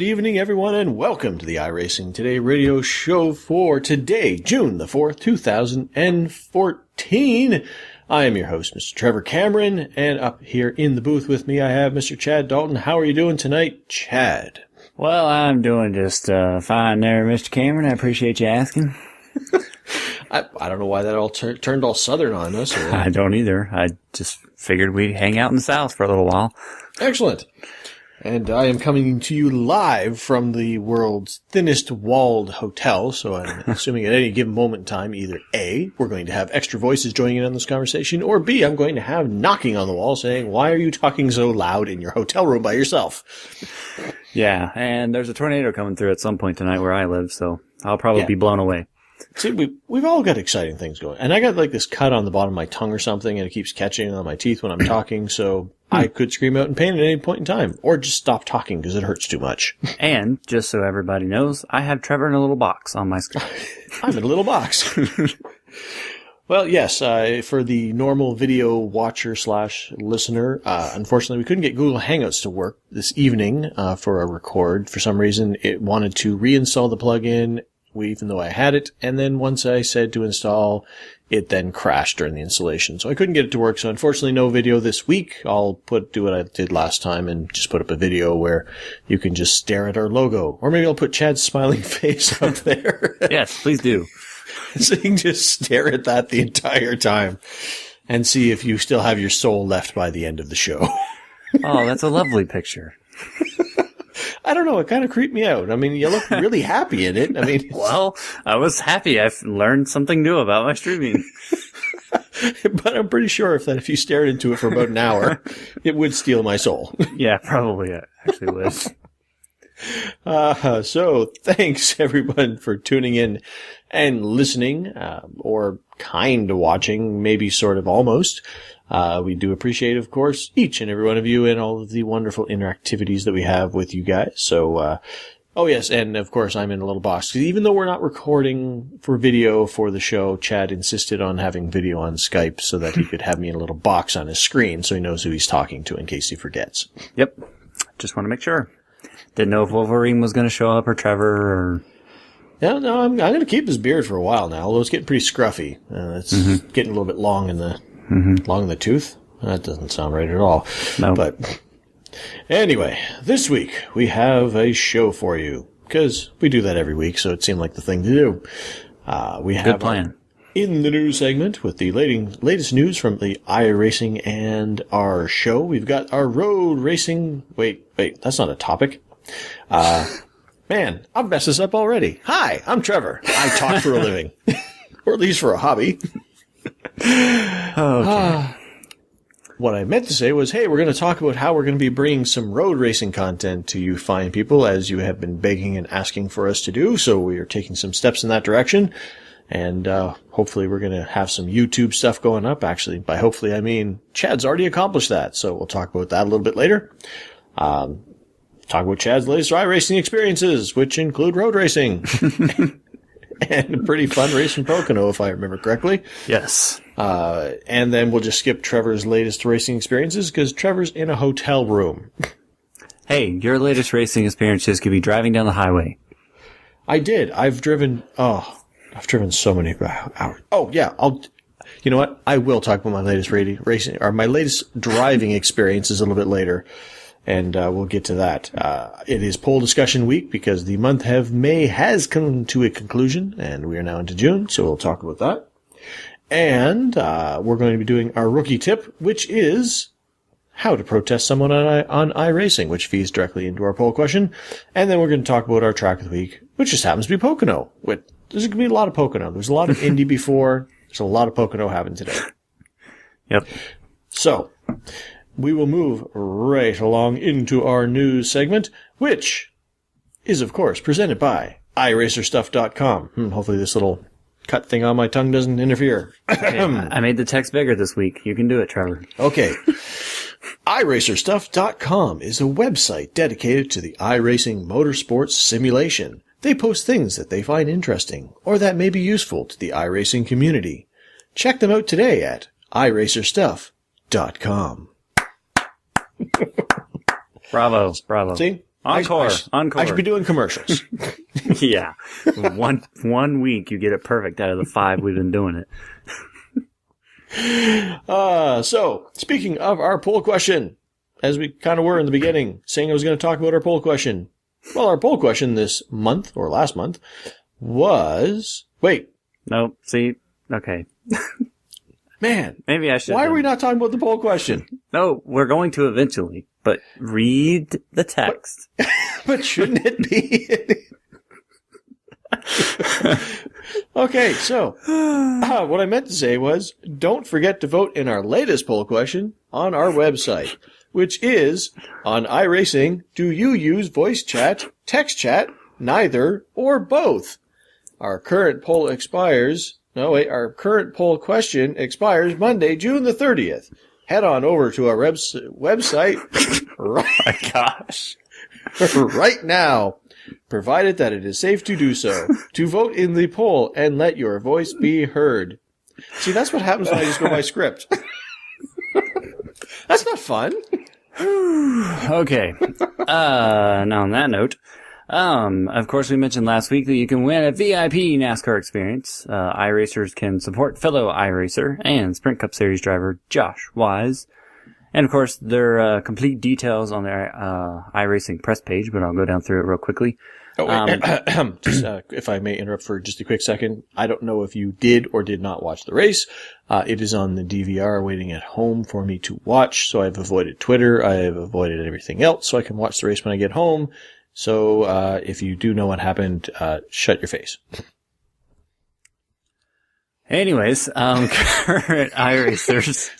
evening, everyone, and welcome to the iRacing Today radio show for today, June the 4th, 2014. I am your host, Mr. Trevor Cameron, and up here in the booth with me, I have Mr. Chad Dalton. How are you doing tonight, Chad? Well, I'm doing just fine there, Mr. Cameron. I appreciate you asking. I don't know why that all turned all southern on us. Or... I don't either. I just figured we'd hang out in the South for a little while. Excellent. And I am coming to you live from the world's thinnest walled hotel, so I'm assuming at any given moment in time, either A, we're going to have extra voices joining in on this conversation, or B, I'm going to have knocking on the wall saying, why are you talking so loud in your hotel room by yourself? Yeah, and there's a tornado coming through at some point tonight where I live, so I'll probably be blown away. See, we've all got exciting things going. And I got like this cut on the bottom of my tongue or something, and it keeps catching on my teeth when I'm talking, so I could scream out in pain at any point in time. Or just stop talking because it hurts too much. And, just so everybody knows, I have Trevor in a little box on my screen. I'm in a little box. Well, yes, for the normal video watcher / listener, unfortunately we couldn't get Google Hangouts to work this evening for a record. For some reason, it wanted to reinstall the plugin, even though I had it, and then once I said to install, it then crashed during the installation. So I couldn't get it to work, so unfortunately no video this week. I'll do what I did last time and just put up a video where you can just stare at our logo. Or maybe I'll put Chad's smiling face up there. Yes, please do. So you can just stare at that the entire time and see if you still have your soul left by the end of the show. Oh, that's a lovely picture. I don't know. It kind of creeped me out. I mean, you look really happy in it. I mean, well, I was happy. I've learned something new about my streaming. But I'm pretty sure if you stared into it for about an hour, it would steal my soul. Yeah, probably it actually would. So thanks everyone for tuning in and listening, or kind of watching, maybe sort of almost. We do appreciate, of course, each and every one of you and all of the wonderful interactivities that we have with you guys. So, oh yes, and of course I'm in a little box. Even though we're not recording for video for the show, Chad insisted on having video on Skype so that he could have me in a little box on his screen so he knows who he's talking to in case he forgets. Yep. Just want to make sure. Didn't know if Wolverine was going to show up or Trevor or... Yeah, no, I'm going to keep his beard for a while now, although it's getting pretty scruffy. It's getting a little bit long in the tooth. That doesn't sound right at all. No. But anyway, this week we have a show for you because we do that every week, so it seemed like the thing to do. We have good plan. In the news segment with the latest news from the iRacing and our show. We've got our road racing. Wait, that's not a topic. Man, I've messed this up already. Hi, I'm Trevor. I talk for a living, or at least for a hobby. Okay. What I meant to say was, hey, we're going to talk about how we're going to be bringing some road racing content to you fine people, as you have been begging and asking for us to do. So we are taking some steps in that direction. And hopefully we're going to have some YouTube stuff going up. Actually, by hopefully, I mean Chad's already accomplished that. So we'll talk about that a little bit later. Talk about Chad's latest iRacing experiences, which include road racing. And a pretty fun race from Pocono, if I remember correctly. Yes. And then we'll just skip Trevor's latest racing experiences because Trevor's in a hotel room. Hey, your latest racing experiences could be driving down the highway. I did. I've driven so many hours. Oh, yeah. You know what? I will talk about my latest racing, or my latest driving experiences a little bit later. And we'll get to that. It is poll discussion week because the month of May has come to a conclusion, and we are now into June, so we'll talk about that. And we're going to be doing our rookie tip, which is how to protest someone on iRacing, which feeds directly into our poll question. And then we're going to talk about our track of the week, which just happens to be Pocono. There's going to be a lot of Pocono. There's a lot of Indy before. There's a lot of Pocono happening today. Yep. So we will move right along into our news segment, which is, of course, presented by iRacerstuff.com. Hopefully this little cut thing on my tongue doesn't interfere. Okay, I made the text bigger this week. You can do it, Trevor. Okay. iRacerstuff.com is a website dedicated to the iRacing motorsports simulation. They post things that they find interesting or that may be useful to the iRacing community. Check them out today at iRacerstuff.com. Bravo. See? Encore. I should be doing commercials. Yeah. One week you get it perfect out of the 5 we've been doing it. So, speaking of our poll question, as we kind of were in the beginning, saying I was going to talk about our poll question. Well, our poll question this month, or last month, was... Wait. Nope. See? Okay. Man. Maybe I should. Why are we not talking about the poll question? No, we're going to eventually. But read the text. But shouldn't it be? Okay, so what I meant to say was, don't forget to vote in our latest poll question on our website, which is, on iRacing, do you use voice chat, text chat, neither, or both? Our current poll question expires Monday, June the 30th. Head on over to our website right now, provided that it is safe to do so, to vote in the poll and let your voice be heard. See, that's what happens when I just go by script. That's not fun. Okay. Now on that note, of course we mentioned last week that you can win a VIP NASCAR experience. iRacers can support fellow iRacer and Sprint Cup Series driver Josh Wise. And of course, there are complete details on their iRacing press page, but I'll go down through it real quickly. Just, if I may interrupt for just a quick second, I don't know if you did or did not watch the race. It is on the DVR waiting at home for me to watch, so I've avoided Twitter. I have avoided everything else so I can watch the race when I get home. So if you do know what happened, shut your face. Anyways, current iRacers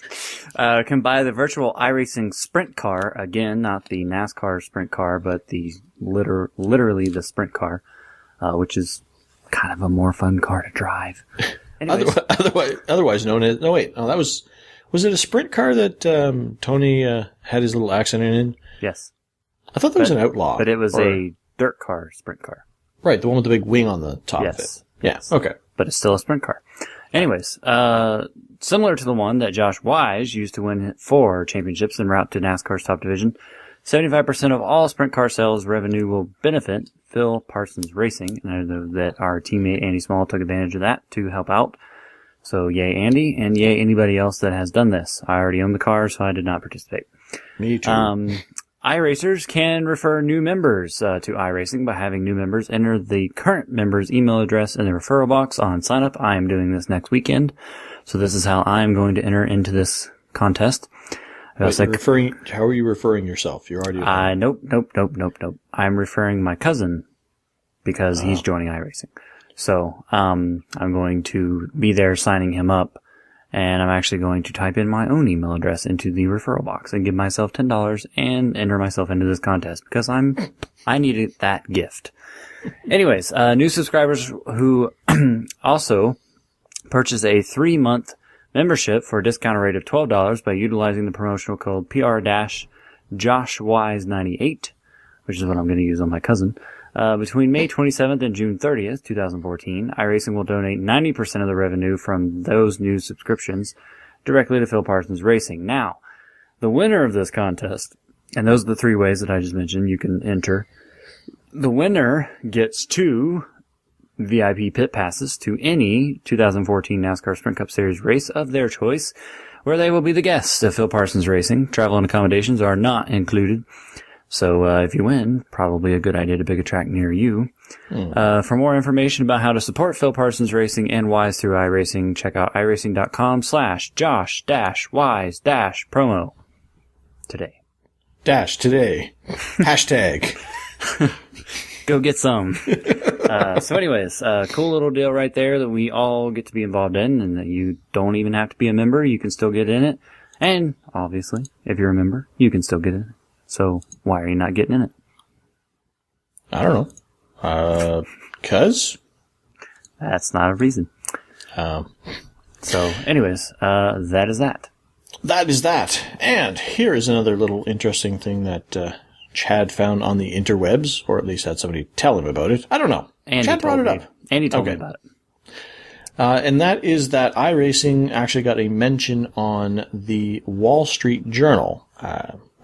can buy the virtual iRacing sprint car. Again, not the NASCAR sprint car, but the literally the sprint car, which is kind of a more fun car to drive. Anyways. Otherwise known as... No, wait. Oh, that was it a sprint car that Tony had his little accident in? Yes. I thought that was an Outlaw. But it was a dirt car, sprint car. Right, the one with the big wing on the top of it. Yeah, yes. Okay. But it's still a sprint car. Anyways, similar to the one that Josh Wise used to win 4 championships en route to NASCAR's top division, 75% of all sprint car sales revenue will benefit Phil Parsons Racing. And I know that our teammate Andy Small took advantage of that to help out. So yay Andy, and yay anybody else that has done this. I already own the car, so I did not participate. Me too. iRacers can refer new members to iRacing by having new members enter the current member's email address in the referral box on sign up. I am doing this next weekend, so this is how I'm going to enter into this contest. Wait, how are you referring yourself? You're already... Nope. I'm referring my cousin because he's joining iRacing. So I'm going to be there signing him up. And I'm actually going to type in my own email address into the referral box and give myself $10 and enter myself into this contest because I needed that gift. Anyways, new subscribers who also purchase a 3-month membership for a discounted rate of $12 by utilizing the promotional code PR-JoshWise98, which is what I'm going to use on my cousin. Between May 27th and June 30th, 2014, iRacing will donate 90% of the revenue from those new subscriptions directly to Phil Parsons Racing. Now, the winner of this contest, and those are the 3 ways that I just mentioned you can enter, the winner gets 2 VIP pit passes to any 2014 NASCAR Sprint Cup Series race of their choice, where they will be the guests of Phil Parsons Racing. Travel and accommodations are not included. So if you win, probably a good idea to pick a track near you. For more information about how to support Phil Parsons Racing and Wise through iRacing, check out iRacing.com/Josh-Wise-promo today. Today. Hashtag. Go get some. So anyways, cool little deal right there that we all get to be involved in, and that you don't even have to be a member. You can still get in it. And obviously, if you're a member, you can still get in it. So why are you not getting in it? I don't know. 'Cause? That's not a reason. So anyways, that is that. That is that. And here is another little interesting thing that Chad found on the interwebs, or at least had somebody tell him about it. I don't know. Chad brought it up. Andy told me about it. And that is that iRacing actually got a mention on the Wall Street Journal,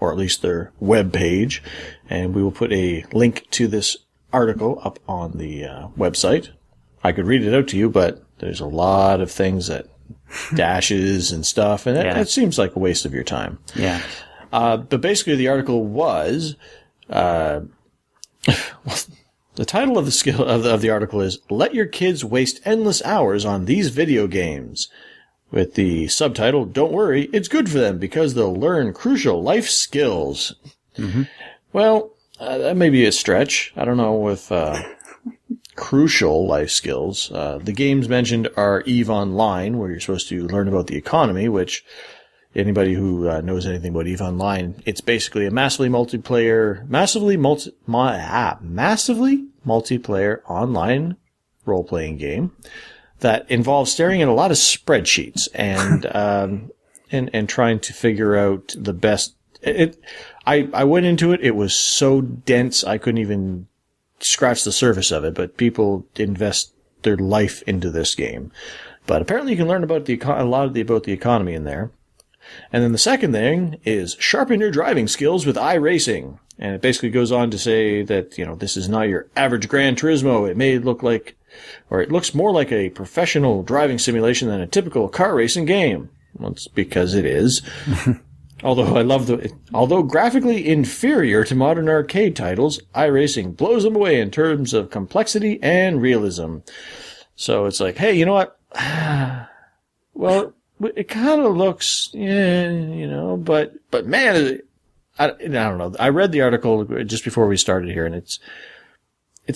or at least their web page. And we will put a link to this article up on the website. I could read it out to you, but there's a lot of things that dashes and stuff, and it seems like a waste of your time. Yeah. But basically the article was, the title of the article is "Let Your Kids Waste Endless Hours on These Video Games," with the subtitle, "Don't worry, it's good for them because they'll learn crucial life skills." Mm-hmm. Well, that may be a stretch. I don't know if crucial life skills. The games mentioned are EVE Online, where you're supposed to learn about the economy, which anybody who knows anything about EVE Online, it's basically a massively multiplayer online role-playing game that involves staring at a lot of spreadsheets and trying to figure out the best. I went into it. It was so dense I couldn't even scratch the surface of it. But people invest their life into this game. But apparently, you can learn about about the economy in there. And then the second thing is sharpen your driving skills with iRacing. And it basically goes on to say that, this is not your average Gran Turismo. It may look like, or it looks more like a professional driving simulation than a typical car racing game. Well, it's because it is. Although graphically inferior to modern arcade titles, iRacing blows them away in terms of complexity and realism. So it's like, hey, you know what? Well, it kind of looks, but man, I don't know. I read the article just before we started here, and it's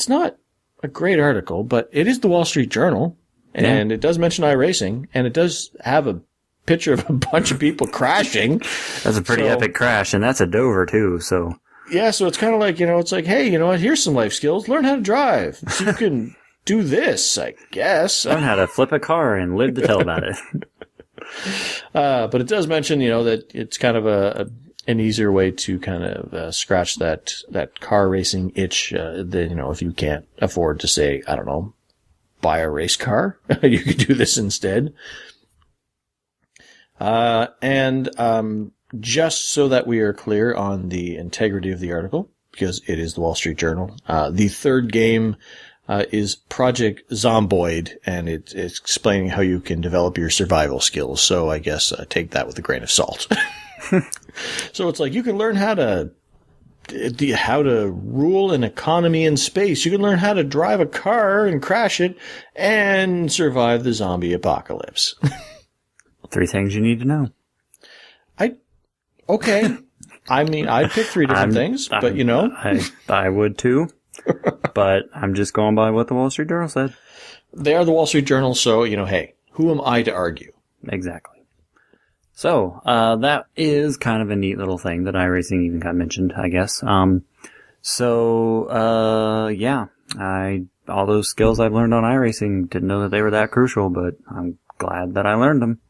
not a great article, but it is the Wall Street Journal, and it does mention iRacing, and it does have a picture of a bunch of people crashing. That's a pretty epic crash, and that's a Dover too, so. Yeah, so it's kind of like, it's like, hey, here's some life skills. Learn how to drive. So you can do this, I guess. Learn how to flip a car and live to tell about it. But it does mention, that it's kind of an easier way to kind of scratch that car racing itch. If you can't afford to say, I don't know, buy a race car, you could do this instead. Just so that we are clear on the integrity of the article, because it is the Wall Street Journal, the third game is Project Zomboid, and it's explaining how you can develop your survival skills. So I guess take that with a grain of salt. So it's like you can learn how to rule an economy in space. You can learn how to drive a car and crash it and survive the zombie apocalypse. 3 things you need to know. Okay. I mean, I picked 3 different things, but I would too. But I'm just going by what the Wall Street Journal said. They are the Wall Street Journal, so, hey, who am I to argue? Exactly. So, that is kind of a neat little thing that iRacing even got mentioned, I guess. All those skills I've learned on iRacing, didn't know that they were that crucial, but I'm glad that I learned them.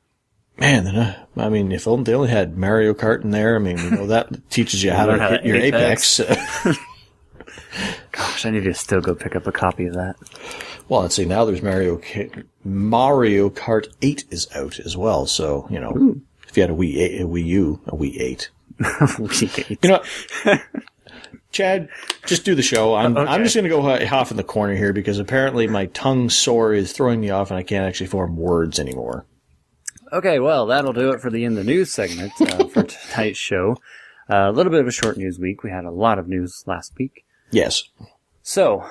Man, if they only had Mario Kart in there, we know that teaches you how to hit your apex. Gosh, I need to still go pick up a copy of that. Well, let's see, now there's Mario Kart 8 is out as well, so, if you had a Wii U, a Wii 8. Wii 8. Chad, just do the show. I'm just going to go off in the corner here because apparently my tongue sore is throwing me off and I can't actually form words anymore. Okay, well, that'll do it for the In the News segment for tonight's show. A little bit of a short news week. We had a lot of news last week. Yes. So,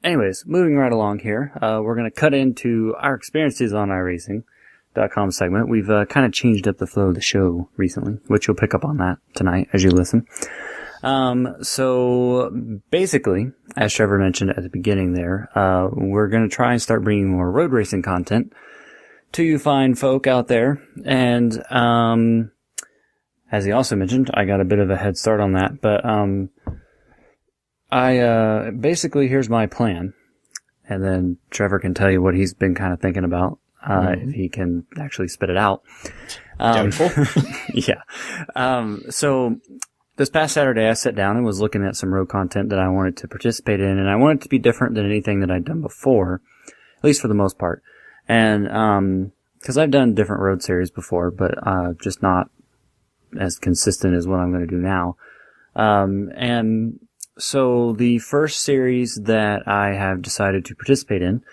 anyways, moving right along here, we're going to cut into our experiences on iRacing.com segment. We've kind of changed up the flow of the show recently, which you'll pick up on that tonight as you listen. So basically, as Trevor mentioned at the beginning there, we're going to try and start bringing more road racing content to you fine folk out there. And, as he also mentioned, I got a bit of a head start on that, but, basically here's my plan. And then Trevor can tell you what he's been kind of thinking about, if he can actually spit it out. Doubtful. Yeah. So this past Saturday I sat down and was looking at some road content that I wanted to participate in, and I wanted it to be different than anything that I'd done before, at least for the most part. And, cause I've done different road series before, but, just not as consistent as what I'm going to do now. And so the first series that I have decided to participate in,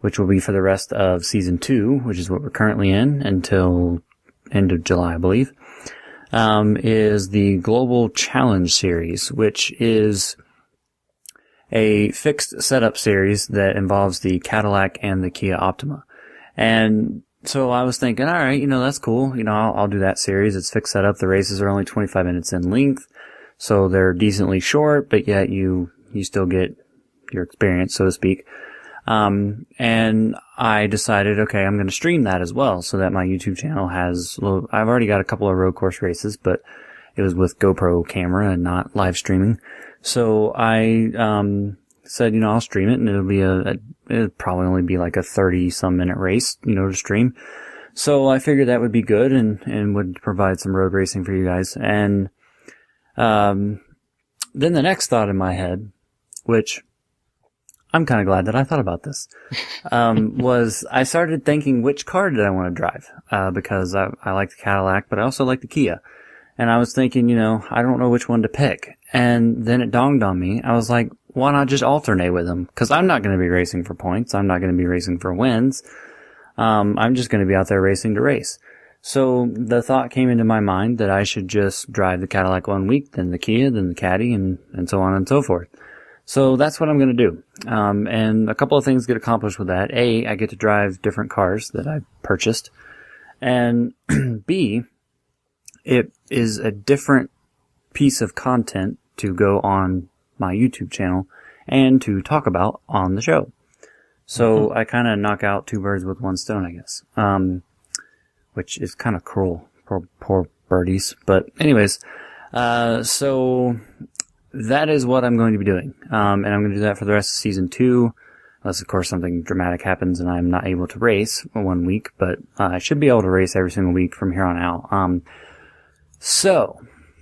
which will be for the rest of season 2, which is what we're currently in until end of July, I believe, is the Global Challenge series, which is a fixed setup series that involves the Cadillac and the Kia Optima. And so I was thinking, all right, that's cool. I'll do that series. It's fixed setup. The races are only 25 minutes in length, so they're decently short, but yet you still get your experience, so to speak. And I decided, okay, I'm going to stream that as well, so that my YouTube channel I've already got a couple of road course races, but it was with GoPro camera and not live streaming. So I, said, I'll stream it, and it'll probably only be like a 30-some minute race, to stream. So I figured that would be good and would provide some road racing for you guys. And, then the next thought in my head, which I'm kind of glad that I thought about this, was I started thinking, which car did I want to drive? Because I like the Cadillac, but I also like the Kia. And I was thinking, I don't know which one to pick. And then it dawned on me. I was like, why not just alternate with them? Because I'm not going to be racing for points. I'm not going to be racing for wins. I'm just going to be out there racing to race. So the thought came into my mind that I should just drive the Cadillac one week, then the Kia, then the Caddy, and so on and so forth. So that's what I'm going to do. And a couple of things get accomplished with that. A, I get to drive different cars that I purchased. And B, it is a different piece of content to go on my YouTube channel and to talk about on the show. So I kind of knock out 2 birds with 1 stone, I guess. Which is kind of cruel. Poor birdies. But anyways, so that is what I'm going to be doing. And I'm going to do that for the rest of season 2. Unless, of course, something dramatic happens and I'm not able to race 1 week. But I should be able to race every single week from here on out. So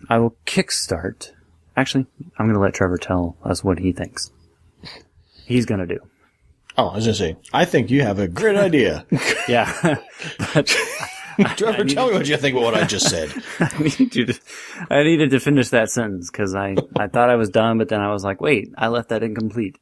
I will kickstart. Actually, I'm going to let Trevor tell us what he thinks he's going to do. Oh, I was going to say, I think you have a great idea. Yeah. But Trevor, tell me what you think about what I just said. I needed to finish that sentence because I thought I was done, but then I was like, wait, I left that incomplete.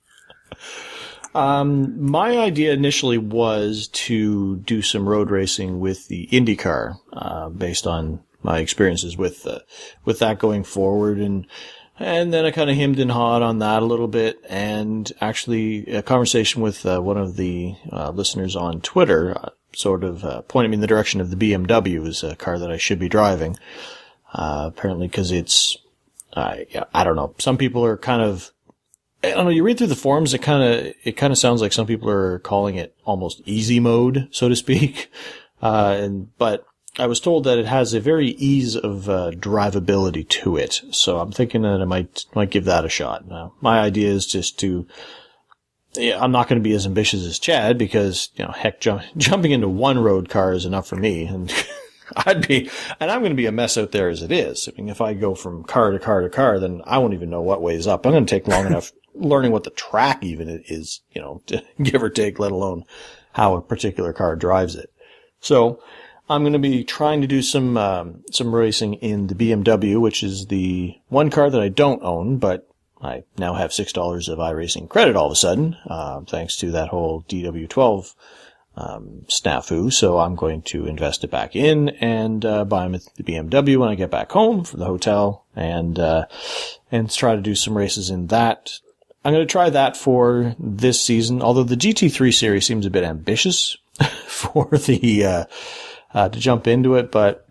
My idea initially was to do some road racing with the IndyCar, based on my experiences with that going forward. And then I kind of hemmed and hawed on that a little bit, and actually a conversation with one of the listeners on Twitter sort of pointed me in the direction of the BMW as a car that I should be driving. Apparently because it's, I don't know, some people are kind of, I don't know, you read through the forums, it kind of sounds like some people are calling it almost easy mode, so to speak. But I was told that it has a very ease of drivability to it, so I'm thinking that I might give that a shot. Now, my idea is just to, I'm not going to be as ambitious as Chad because, heck, jumping into one road car is enough for me, and I'm going to be a mess out there as it is. I mean, if I go from car to car to car, then I won't even know what way's up. I'm going to take long enough learning what the track even is, to give or take, let alone how a particular car drives it. So I'm going to be trying to do some racing in the BMW, which is the one car that I don't own, but I now have $6 of iRacing credit all of a sudden, thanks to that whole DW12 snafu. So I'm going to invest it back in and buy the BMW when I get back home from the hotel, and try to do some races in that. I'm going to try that for this season, although the GT3 series seems a bit ambitious for the to jump into it, but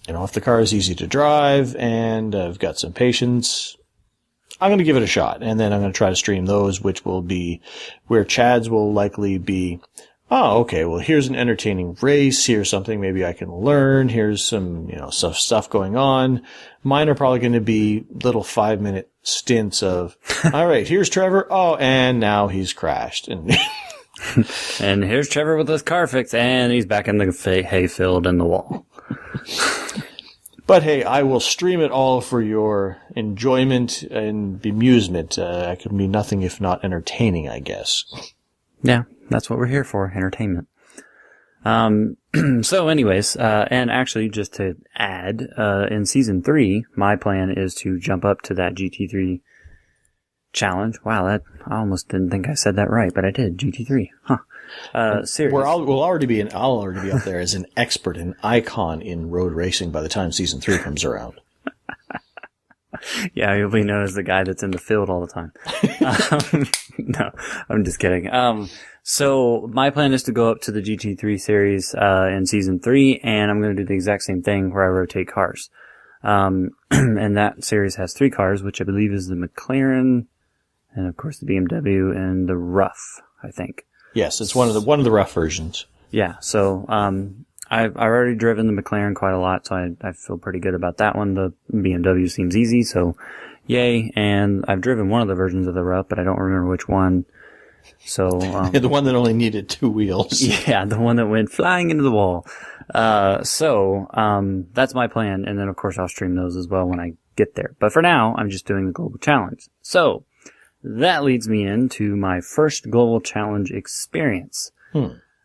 if the car is easy to drive and I've got some patience, I'm going to give it a shot, and then I'm going to try to stream those, which will be where Chad's will likely be, oh, okay, well, here's an entertaining race, here's something maybe I can learn, here's some, stuff going on. Mine are probably going to be little 5-minute stints of, all right, here's Trevor, oh, and now he's crashed, and and here's Trevor with his car fix, and he's back in the hayfield in the wall. But hey, I will stream it all for your enjoyment and bemusement. It can be nothing if not entertaining, I guess. Yeah, that's what we're here for, entertainment. So anyways, and actually just to add, in season 3, my plan is to jump up to that GT3 challenge. Wow, I almost didn't think I said that right, but I did. GT3. Series. I'll already be up there as an expert and icon in road racing by the time season 3 comes around. Yeah, you'll be known as the guy that's in the field all the time. No, I'm just kidding. So my plan is to go up to the GT3 series, in season 3, and I'm going to do the exact same thing where I rotate cars. And that series has 3 cars, which I believe is the McLaren, and of course the BMW, and the Rough, I think. Yes, it's one of the rough versions. Yeah, so, I've already driven the McLaren quite a lot, so I feel pretty good about that one. The BMW seems easy, so yay. And I've driven one of the versions of the Rough, but I don't remember which one. So, the one that only needed 2 wheels. Yeah, the one that went flying into the wall. So, that's my plan. And then, of course, I'll stream those as well when I get there. But for now, I'm just doing the Global Challenge. So, that leads me into my first Global Challenge experience.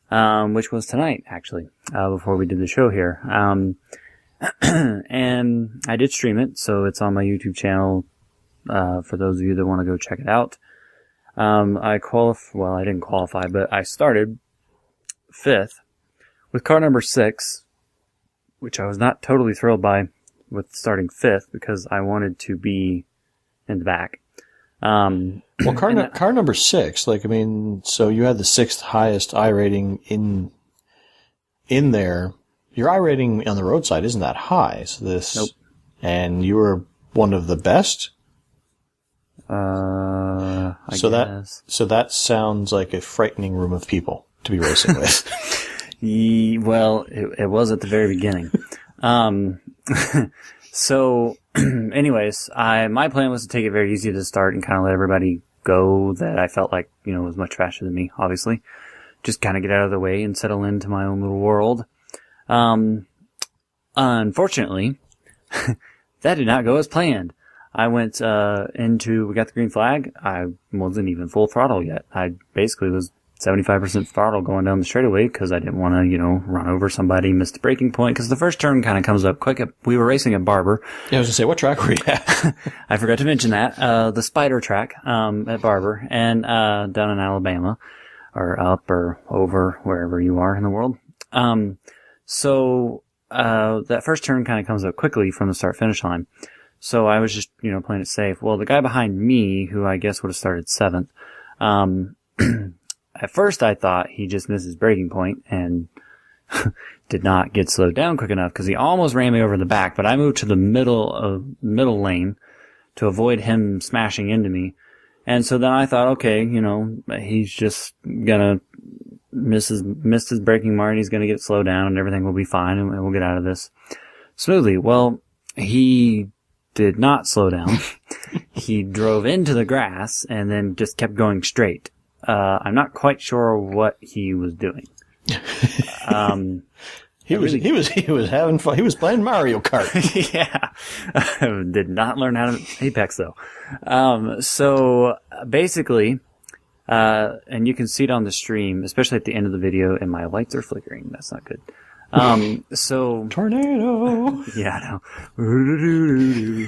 Which was tonight, actually, before we did the show here. And I did stream it, so it's on my YouTube channel, for those of you that want to go check it out. I didn't qualify, but I started 5th with car number 6, which I was not totally thrilled by with starting 5th because I wanted to be in the back. Well, car number 6, so you had the 6th highest I rating in there. Your I rating on the roadside isn't that high, Nope. And you were one of the best? I guess. So that sounds like a frightening room of people to be racing with. Well, it was at the very beginning. So, anyways, my plan was to take it very easy to start and kind of let everybody go that I felt like, was much faster than me, obviously. Just kind of get out of the way and settle into my own little world. Unfortunately, that did not go as planned. I went, we got the green flag. I wasn't even full throttle yet. I basically was 75% throttle going down the straightaway because I didn't want to, run over somebody, miss the braking point, because the first turn kind of comes up quick. We were racing at Barber. Yeah, I was going to say, what track were you at? I forgot to mention that. The Spider track, at Barber, and, down in Alabama, or up or over, wherever you are in the world. So, that first turn kind of comes up quickly from the start-finish line. So I was just, playing it safe. Well, the guy behind me, who I guess would have started 7th, at first I thought he just missed his braking point and did not get slowed down quick enough because he almost ran me over in the back, but I moved to the middle lane to avoid him smashing into me. And so then I thought, okay, he's just gonna miss his braking mark and he's gonna get slowed down and everything will be fine and we'll get out of this smoothly. Well, he did not slow down. He drove into the grass and then just kept going straight. I'm not quite sure what he was doing. He was having fun. He was playing Mario Kart. Yeah. Did not learn how to Apex though. So basically, and you can see it on the stream, especially at the end of the video, and my lights are flickering. That's not good. So tornado. Yeah, I know.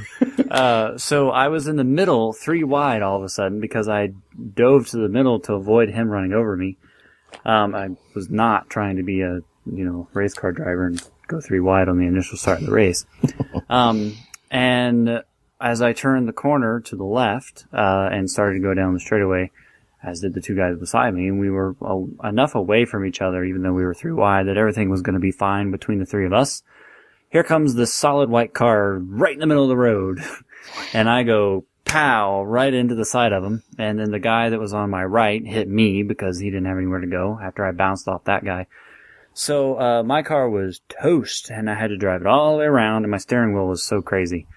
So I was in the middle, 3 wide all of a sudden because I dove to the middle to avoid him running over me. I was not trying to be a, race car driver and go 3 wide on the initial start of the race. And as I turned the corner to the left, and started to go down the straightaway, as did the 2 guys beside me, and we were enough away from each other, even though we were 3 wide, that everything was going to be fine between the 3 of us. Here comes this solid white car right in the middle of the road, and I go pow right into the side of him, and then the guy that was on my right hit me because he didn't have anywhere to go after I bounced off that guy. So my car was toast, and I had to drive it all the way around, and my steering wheel was so crazy,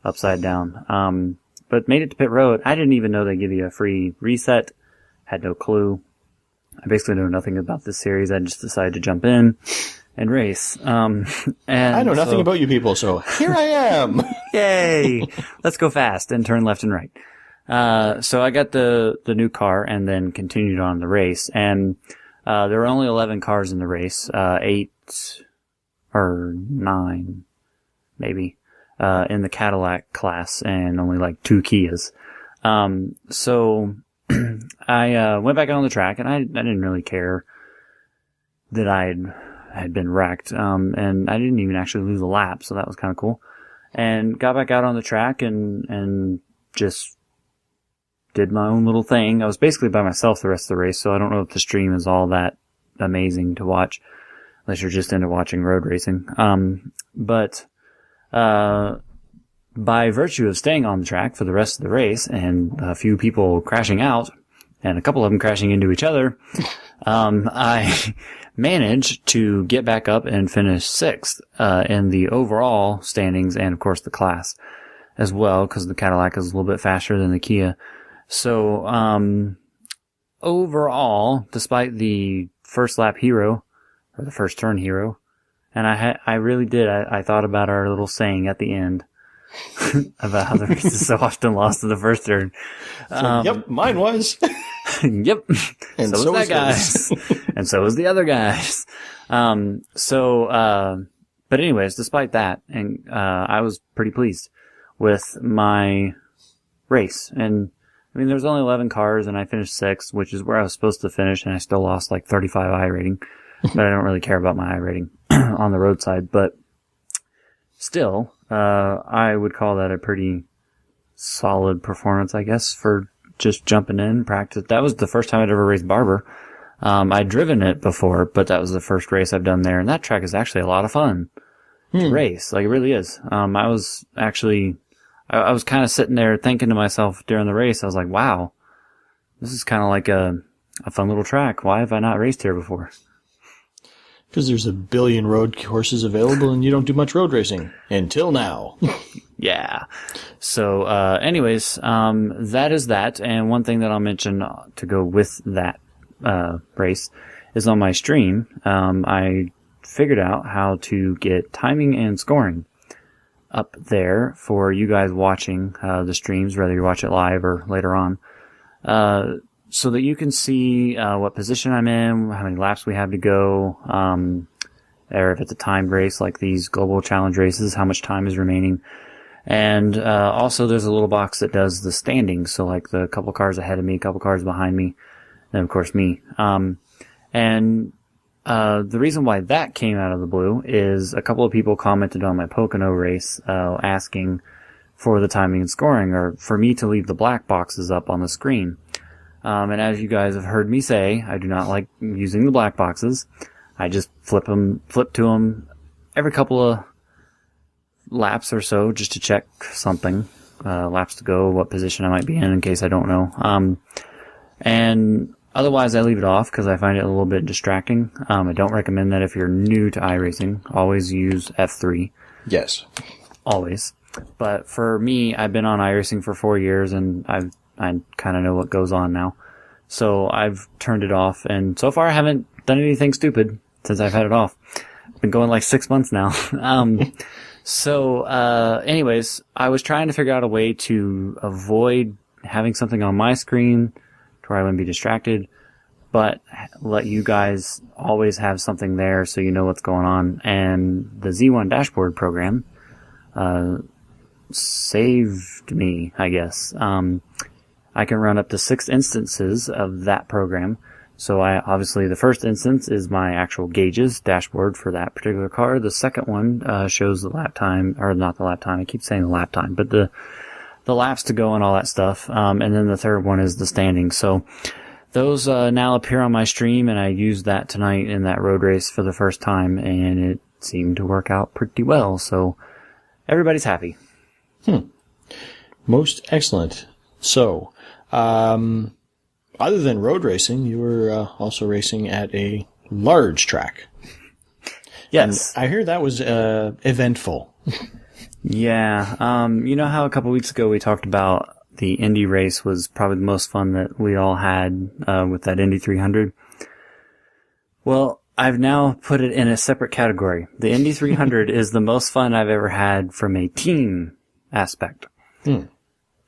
upside down. But made it to pit road. I didn't even know they give you a free reset. Had no clue. I basically know nothing about this series. I just decided to jump in and race. And I know nothing about you people, so here I am. Yay! Let's go fast and turn left and right. So I got the new car and then continued on the race. And There were only 11 cars in the race, 8 or 9, maybe, in the Cadillac class, and only like 2 Kias. So I went back out on the track, and I didn't really care that I had been wrecked, and I didn't even actually lose a lap, so that was kind of cool. And got back out on the track and just did my own little thing. I was basically by myself the rest of the race, so I don't know if the stream is all that amazing to watch, unless you're just into watching road racing. But by virtue of staying on the track for the rest of the race and a few people crashing out and a couple of them crashing into each other, I managed to get back up and finish 6th in the overall standings and, of course, the class as well, because the Cadillac is a little bit faster than the Kia. So overall, despite the first lap hero, or the first turn hero, and I really did, I thought about our little saying at the end about how the race is so often lost in the first turn. Yep, mine was. Yep. And so was that guys. And so was the other guys. But anyways, despite that, and I was pretty pleased with my race. And I mean, there was only 11 cars, and I finished 6th, which is where I was supposed to finish, and I still lost like 35 I rating. But I don't really care about my I rating on the roadside. But still, I would call that a pretty solid performance, I guess, for just jumping in practice. That was the first time I'd ever raced Barber. I'd driven it before, but that was the first race I've done there, and that track is actually a lot of fun to race. Like, it really is. I was actually, I was kind of sitting there thinking to myself during the race, I was like, wow, this is kind of like a fun little track. Why have I not raced here before? Because there's a billion road courses available and you don't do much road racing. Until now. Yeah. So, anyways, that is that. And one thing that I'll mention to go with that, race is on my stream. I figured out how to get timing and scoring up there for you guys watching, the streams, whether you watch it live or later on. So that you can see what position I'm in, how many laps we have to go, or if it's a timed race like these global challenge races, how much time is remaining. And also there's a little box that does the standings, so like the couple cars ahead of me, couple cars behind me, and of course me. And the reason why that came out of the blue is a couple of people commented on my Pocono race asking for the timing and scoring, or for me to leave the black boxes up on the screen. And as you guys have heard me say, I do not like using the black boxes. I just flip to them every couple of laps or so just to check something. Laps to go, what position I might be in case I don't know. And otherwise I leave it off because I find it a little bit distracting. I don't recommend that if you're new to iRacing. Always use F3. Yes. Always. But for me, I've been on iRacing for 4 years and I kind of know what goes on now. So I've turned it off, and so far I haven't done anything stupid since I've had it off. I've been going like 6 months now. Anyways, I was trying to figure out a way to avoid having something on my screen to where I wouldn't be distracted, but let you guys always have something there so you know what's going on. And the Z1 dashboard program saved me, I guess. I can run up to 6 instances of that program. So obviously the first instance is my actual gauges dashboard for that particular car. The second one shows the lap time, or not the lap time, I keep saying the lap time, but the laps to go and all that stuff. And then the third one is the standings. So those now appear on my stream, and I used that tonight in that road race for the first time, and it seemed to work out pretty well. So everybody's happy. Most excellent. So, other than road racing, you were also racing at a large track. Yes. And I hear that was eventful. Yeah. You know how a couple weeks ago we talked about the Indy race was probably the most fun that we all had with that Indy 300? Well, I've now put it in a separate category. The Indy 300 is the most fun I've ever had from a team aspect.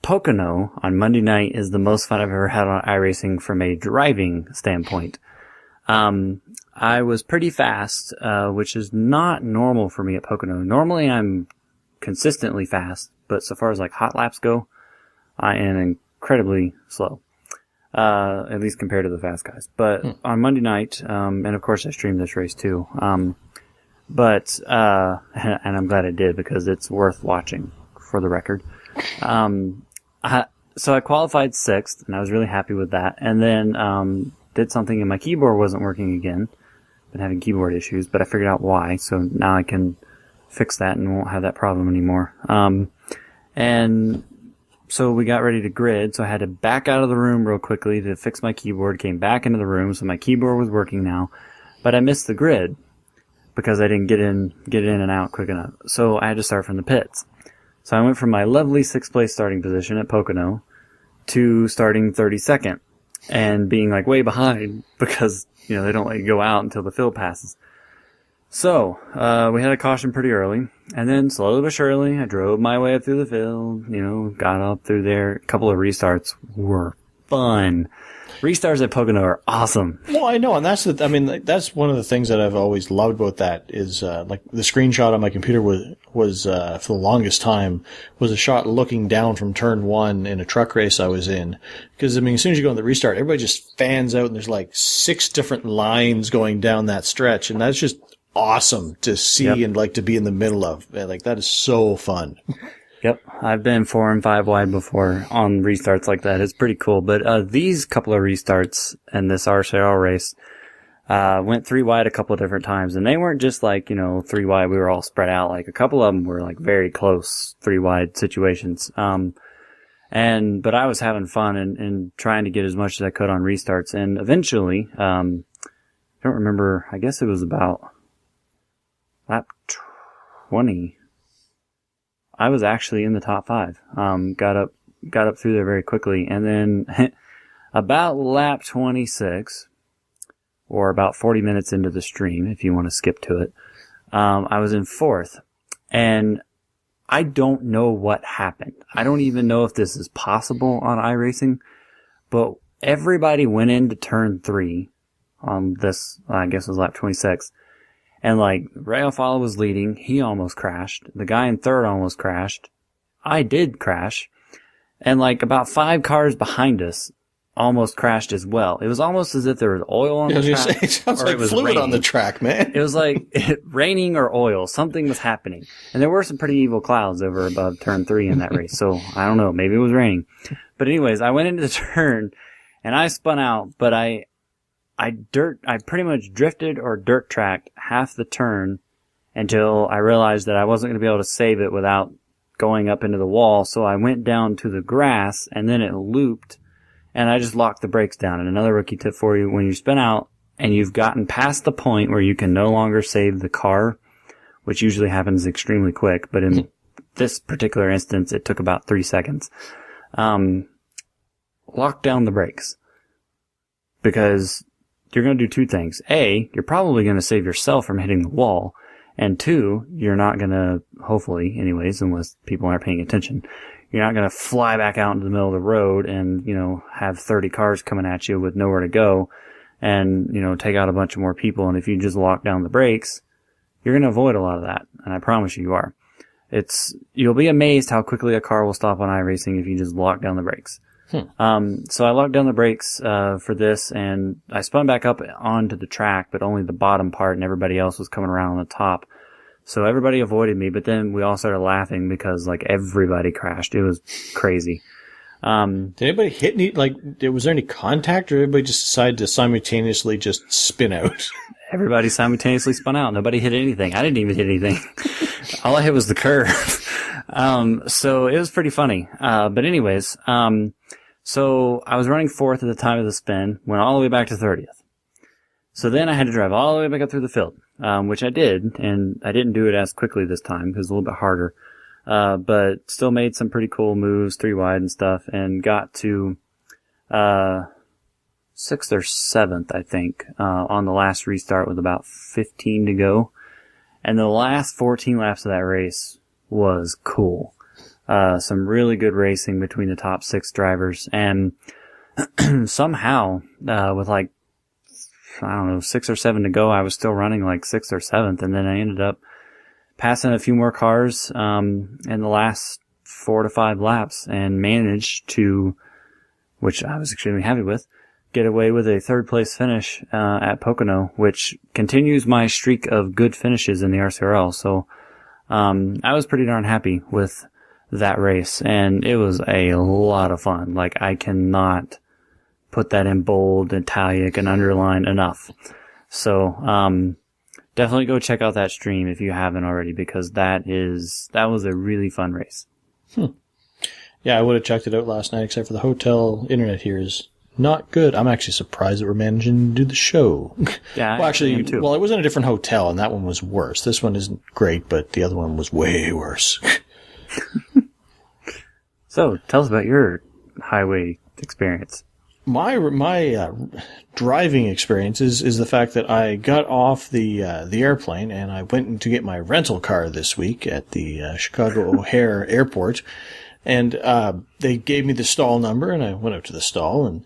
Pocono on Monday night is the most fun I've ever had on iRacing from a driving standpoint. I was pretty fast, which is not normal for me at Pocono. Normally I'm consistently fast, but so far as like hot laps go, I am incredibly slow. At least compared to the fast guys. But on Monday night, and of course I streamed this race too. And I'm glad I did because it's worth watching for the record. So I qualified 6th and I was really happy with that. And then, did something and my keyboard wasn't working again. Been having keyboard issues, but I figured out why. So now I can fix that and won't have that problem anymore. And so we got ready to grid, so I had to back out of the room real quickly to fix my keyboard, came back into the room, so my keyboard was working now, but I missed the grid because I didn't get in and out quick enough. So I had to start from the pits. So I went from my lovely 6th place starting position at Pocono to starting 32nd and being like way behind because, they don't let you go out until the field passes. So, we had a caution pretty early, and then slowly but surely, I drove my way up through the field, got up through there. A couple of restarts were fun. Restarts at Pocono are awesome. Well, I know, and that's one of the things that I've always loved about that is, like the screenshot on my computer was for the longest time, was a shot looking down from turn 1 in a truck race I was in. Because, as soon as you go in the restart, everybody just fans out and there's like 6 different lines going down that stretch, and that's just awesome to see and like to be in the middle of. Like that is so fun. Yep. I've been 4 and 5 wide before on restarts like that. It's pretty cool. But these couple of restarts in this RCR race went 3 wide a couple of different times. And they weren't just like, 3 wide, we were all spread out. Like a couple of them were like very close 3 wide situations. But I was having fun and trying to get as much as I could on restarts. And eventually, I don't remember, I guess it was about lap 20. I was actually in the top 5. Got up through there very quickly. And then about lap 26, or about 40 minutes into the stream, if you want to skip to it, I was in 4th. And I don't know what happened. I don't even know if this is possible on iRacing, but everybody went into turn 3 on this, I guess it was lap 26. And like, Rayo Fala was leading. He almost crashed. The guy in 3rd almost crashed. I did crash. And like, about 5 cars behind us almost crashed as well. It was almost as if there was oil on the track. It sounds like fluid raining on the track, man. It was like raining or oil. Something was happening. And there were some pretty evil clouds over above turn 3 in that race. So, I don't know. Maybe it was raining. But anyways, I went into the turn and I spun out, but I pretty much drifted or dirt tracked half the turn until I realized that I wasn't going to be able to save it without going up into the wall. So I went down to the grass and then it looped and I just locked the brakes down. And another rookie tip for you, when you spin out and you've gotten past the point where you can no longer save the car, which usually happens extremely quick, but in this particular instance, it took about 3 seconds. Lock down the brakes because you're going to do 2 things. A, you're probably going to save yourself from hitting the wall. And 2, you're not going to, hopefully, anyways, unless people aren't paying attention, you're not going to fly back out into the middle of the road and, have 30 cars coming at you with nowhere to go and, take out a bunch of more people. And if you just lock down the brakes, you're going to avoid a lot of that. And I promise you are. You'll be amazed how quickly a car will stop on iRacing if you just lock down the brakes. So I locked down the brakes, for this and I spun back up onto the track, but only the bottom part and everybody else was coming around on the top. So everybody avoided me, but then we all started laughing because like everybody crashed. It was crazy. Did anybody hit was there any contact or everybody just decided to simultaneously just spin out? Everybody simultaneously spun out. Nobody hit anything. I didn't even hit anything. All I hit was the curve. So it was pretty funny. But anyways, so I was running 4th at the time of the spin, went all the way back to 30th. So then I had to drive all the way back up through the field, which I did, and I didn't do it as quickly this time because it was a little bit harder. But still made some pretty cool moves, 3 wide and stuff, and got to 6th or 7th, I think, on the last restart with about 15 to go. And the last 14 laps of that race was cool. Some really good racing between the top 6 drivers. And somehow, with like I don't know, 6 or 7 to go, I was still running like 6th or 7th, and then I ended up passing a few more cars in the last 4 to 5 laps and managed to, which I was extremely happy with, get away with a 3rd place finish at Pocono, which continues my streak of good finishes in the RCRL. So I was pretty darn happy with that race, and it was a lot of fun. Like, I cannot put that in bold, italic, and underline enough. So definitely go check out that stream if you haven't already, because that was a really fun race. Yeah, I would have checked it out last night, except for the hotel internet here is not good. I'm actually surprised that we're managing to do the show. Yeah, well, actually, me too. Well, it was in a different hotel, and that one was worse. This one isn't great, but the other one was way worse. So, tell us about your highway experience. My driving experience is the fact that I got off the airplane and I went to get my rental car this week at the Chicago O'Hare Airport, and they gave me the stall number, and I went up to the stall, and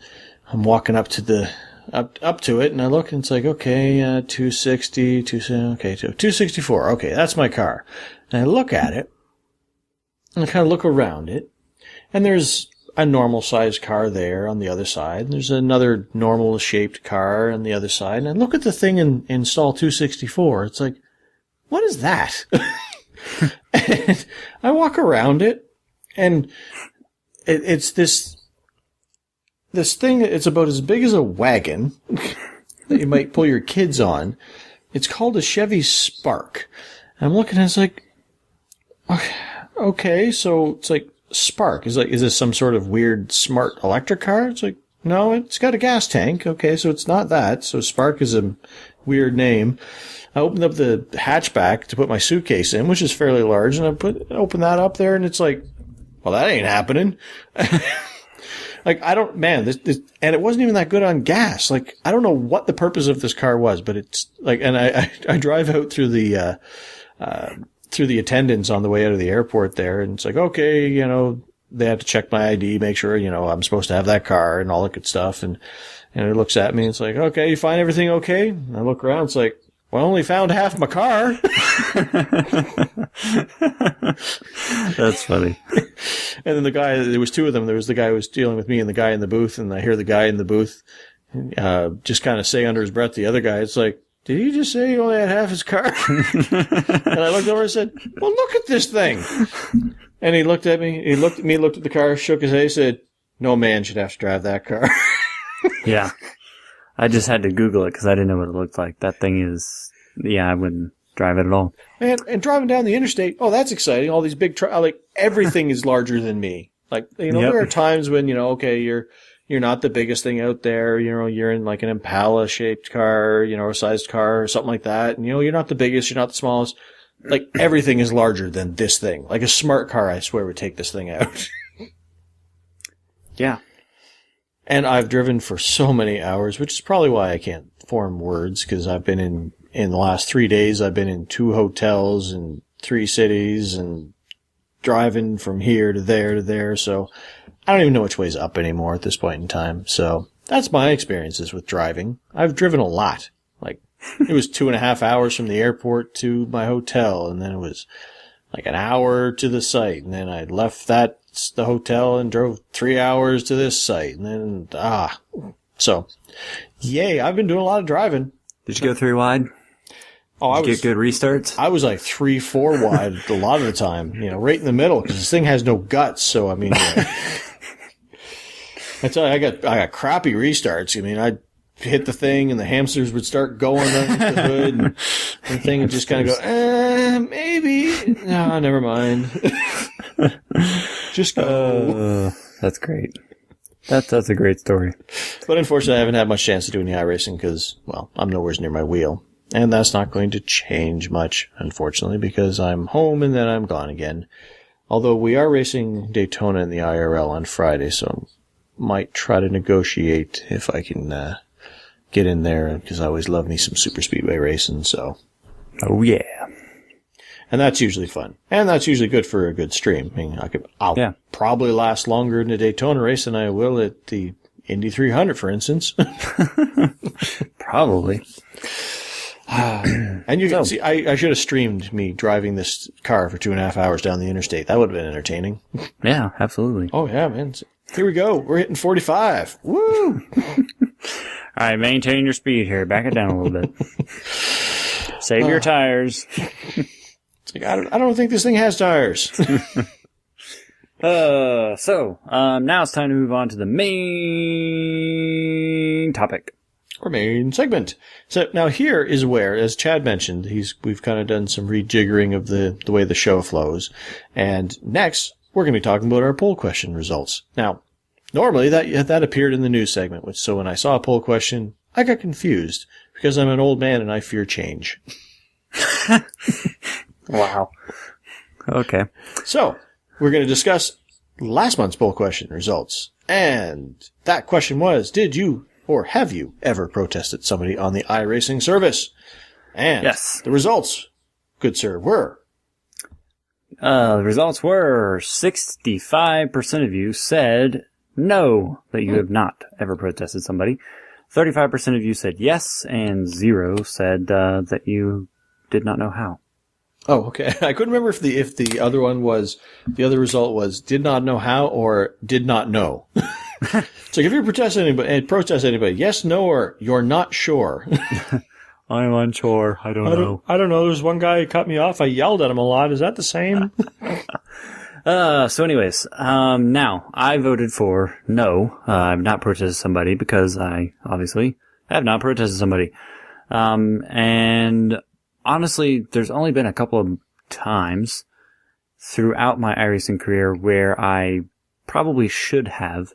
I'm walking up to the up to it, and I look, and it's like, okay, 260, 264, okay, that's my car. And I look at it, and I kind of look around it, and there's a normal-sized car there on the other side, and there's another normal-shaped car on the other side, and I look at the thing in stall 264, it's like, what is that? And I walk around it, and it's this thing, it's about as big as a wagon that you might pull your kids on. It's called a Chevy Spark. And I'm looking at it, it's like, okay, so it's like, Spark. Is this some sort of weird smart electric car? It's like, no, it's got a gas tank. Okay, so it's not that. So Spark is a weird name. I opened up the hatchback to put my suitcase in, which is fairly large, and I open that up there, and it's like, well, that ain't happening. Like, this, and it wasn't even that good on gas. Like, I don't know what the purpose of this car was, but it's like, and I drive out through the attendants on the way out of the airport there, and it's like, okay, they have to check my ID, make sure, I'm supposed to have that car and all that good stuff, and it looks at me, and it's like, okay, you find everything okay? And I look around, it's like, well, I only found half my car. That's funny. And then there was 2 of them. There was the guy who was dealing with me and the guy in the booth, and I hear the guy in the booth just kind of say under his breath to the other guy, it's like, did he just say he only had half his car? And I looked over and said, well, look at this thing. And he looked at me, looked at the car, shook his head, said, no man should have to drive that car. Yeah. I just had to Google it because I didn't know what it looked like. That thing is, I wouldn't drive it at all. And driving down the interstate, oh, that's exciting. All these big like, everything is larger than me. Like, Yep. There are times when, okay, you're not the biggest thing out there. You're in like an Impala-shaped car, a sized car or something like that. And, you're not the biggest, you're not the smallest. Like, everything is larger than this thing. Like, a smart car, I swear, would take this thing out. Yeah. And I've driven for so many hours, which is probably why I can't form words, because I've been in the last 3 days, I've been in 2 hotels in 3 cities and driving from here to there. So I don't even know which way's up anymore at this point in time. So that's my experiences with driving. I've driven a lot. Like, it was 2.5 hours from the airport to my hotel, and then it was like an hour to the site, and then I left the hotel and drove 3 hours to this site, and then, so, yay, I've been doing a lot of driving. Did you go 3 wide? Oh, Did you get good restarts? I was like 3-4 wide a lot of the time, right in the middle, because this thing has no guts, so, I mean, I tell you, I got crappy restarts. I mean, I'd hit the thing, and the hamsters would start going underneath the hood, and the thing would just kind of go, maybe. No, never mind. Just go. That's great. That's a great story. But unfortunately, I haven't had much chance to do any iRacing because, well, I'm nowhere near my wheel. And that's not going to change much, unfortunately, because I'm home and then I'm gone again. Although we are racing Daytona in the IRL on Friday, so might try to negotiate if I can get in there, because I always love me some super speedway racing, so. Oh, yeah. And that's usually fun. And that's usually good for a good stream. I mean, I'll probably last longer in the Daytona race than I will at the Indy 300, for instance. Probably. And you can see, I should have streamed me driving this car for 2.5 hours down the interstate. That would have been entertaining. Yeah, absolutely. Oh, yeah, man. Here we go. We're hitting 45. Woo! All right, maintain your speed here. Back it down a little bit. Save your tires. It's like, I don't think this thing has tires. Now it's time to move on to the main topic. Or main segment. So now here is where, as Chad mentioned, we've kind of done some rejiggering of the way the show flows. And next, we're going to be talking about our poll question results. Now, normally that appeared in the news segment, so when I saw a poll question, I got confused because I'm an old man and I fear change. Wow. Okay. So, we're going to discuss last month's poll question results. And that question was, did you or have you ever protested somebody on the iRacing service? And yes. The results, good sir, were... The results were 65% of you said no, that you have not ever protested somebody. 35% of you said yes, and 0 said that you did not know how. Oh, okay. I couldn't remember if the other one was, the other result was did not know how or did not know. So if you protest anybody, yes, no, or you're not sure. I'm unsure. I don't know. I don't know. There's one guy who cut me off. I yelled at him a lot. Is that the same? So anyways, now I voted for no. I've not protested somebody because I obviously have not protested somebody. And honestly, there's only been a couple of times throughout my iRacing career where I probably should have,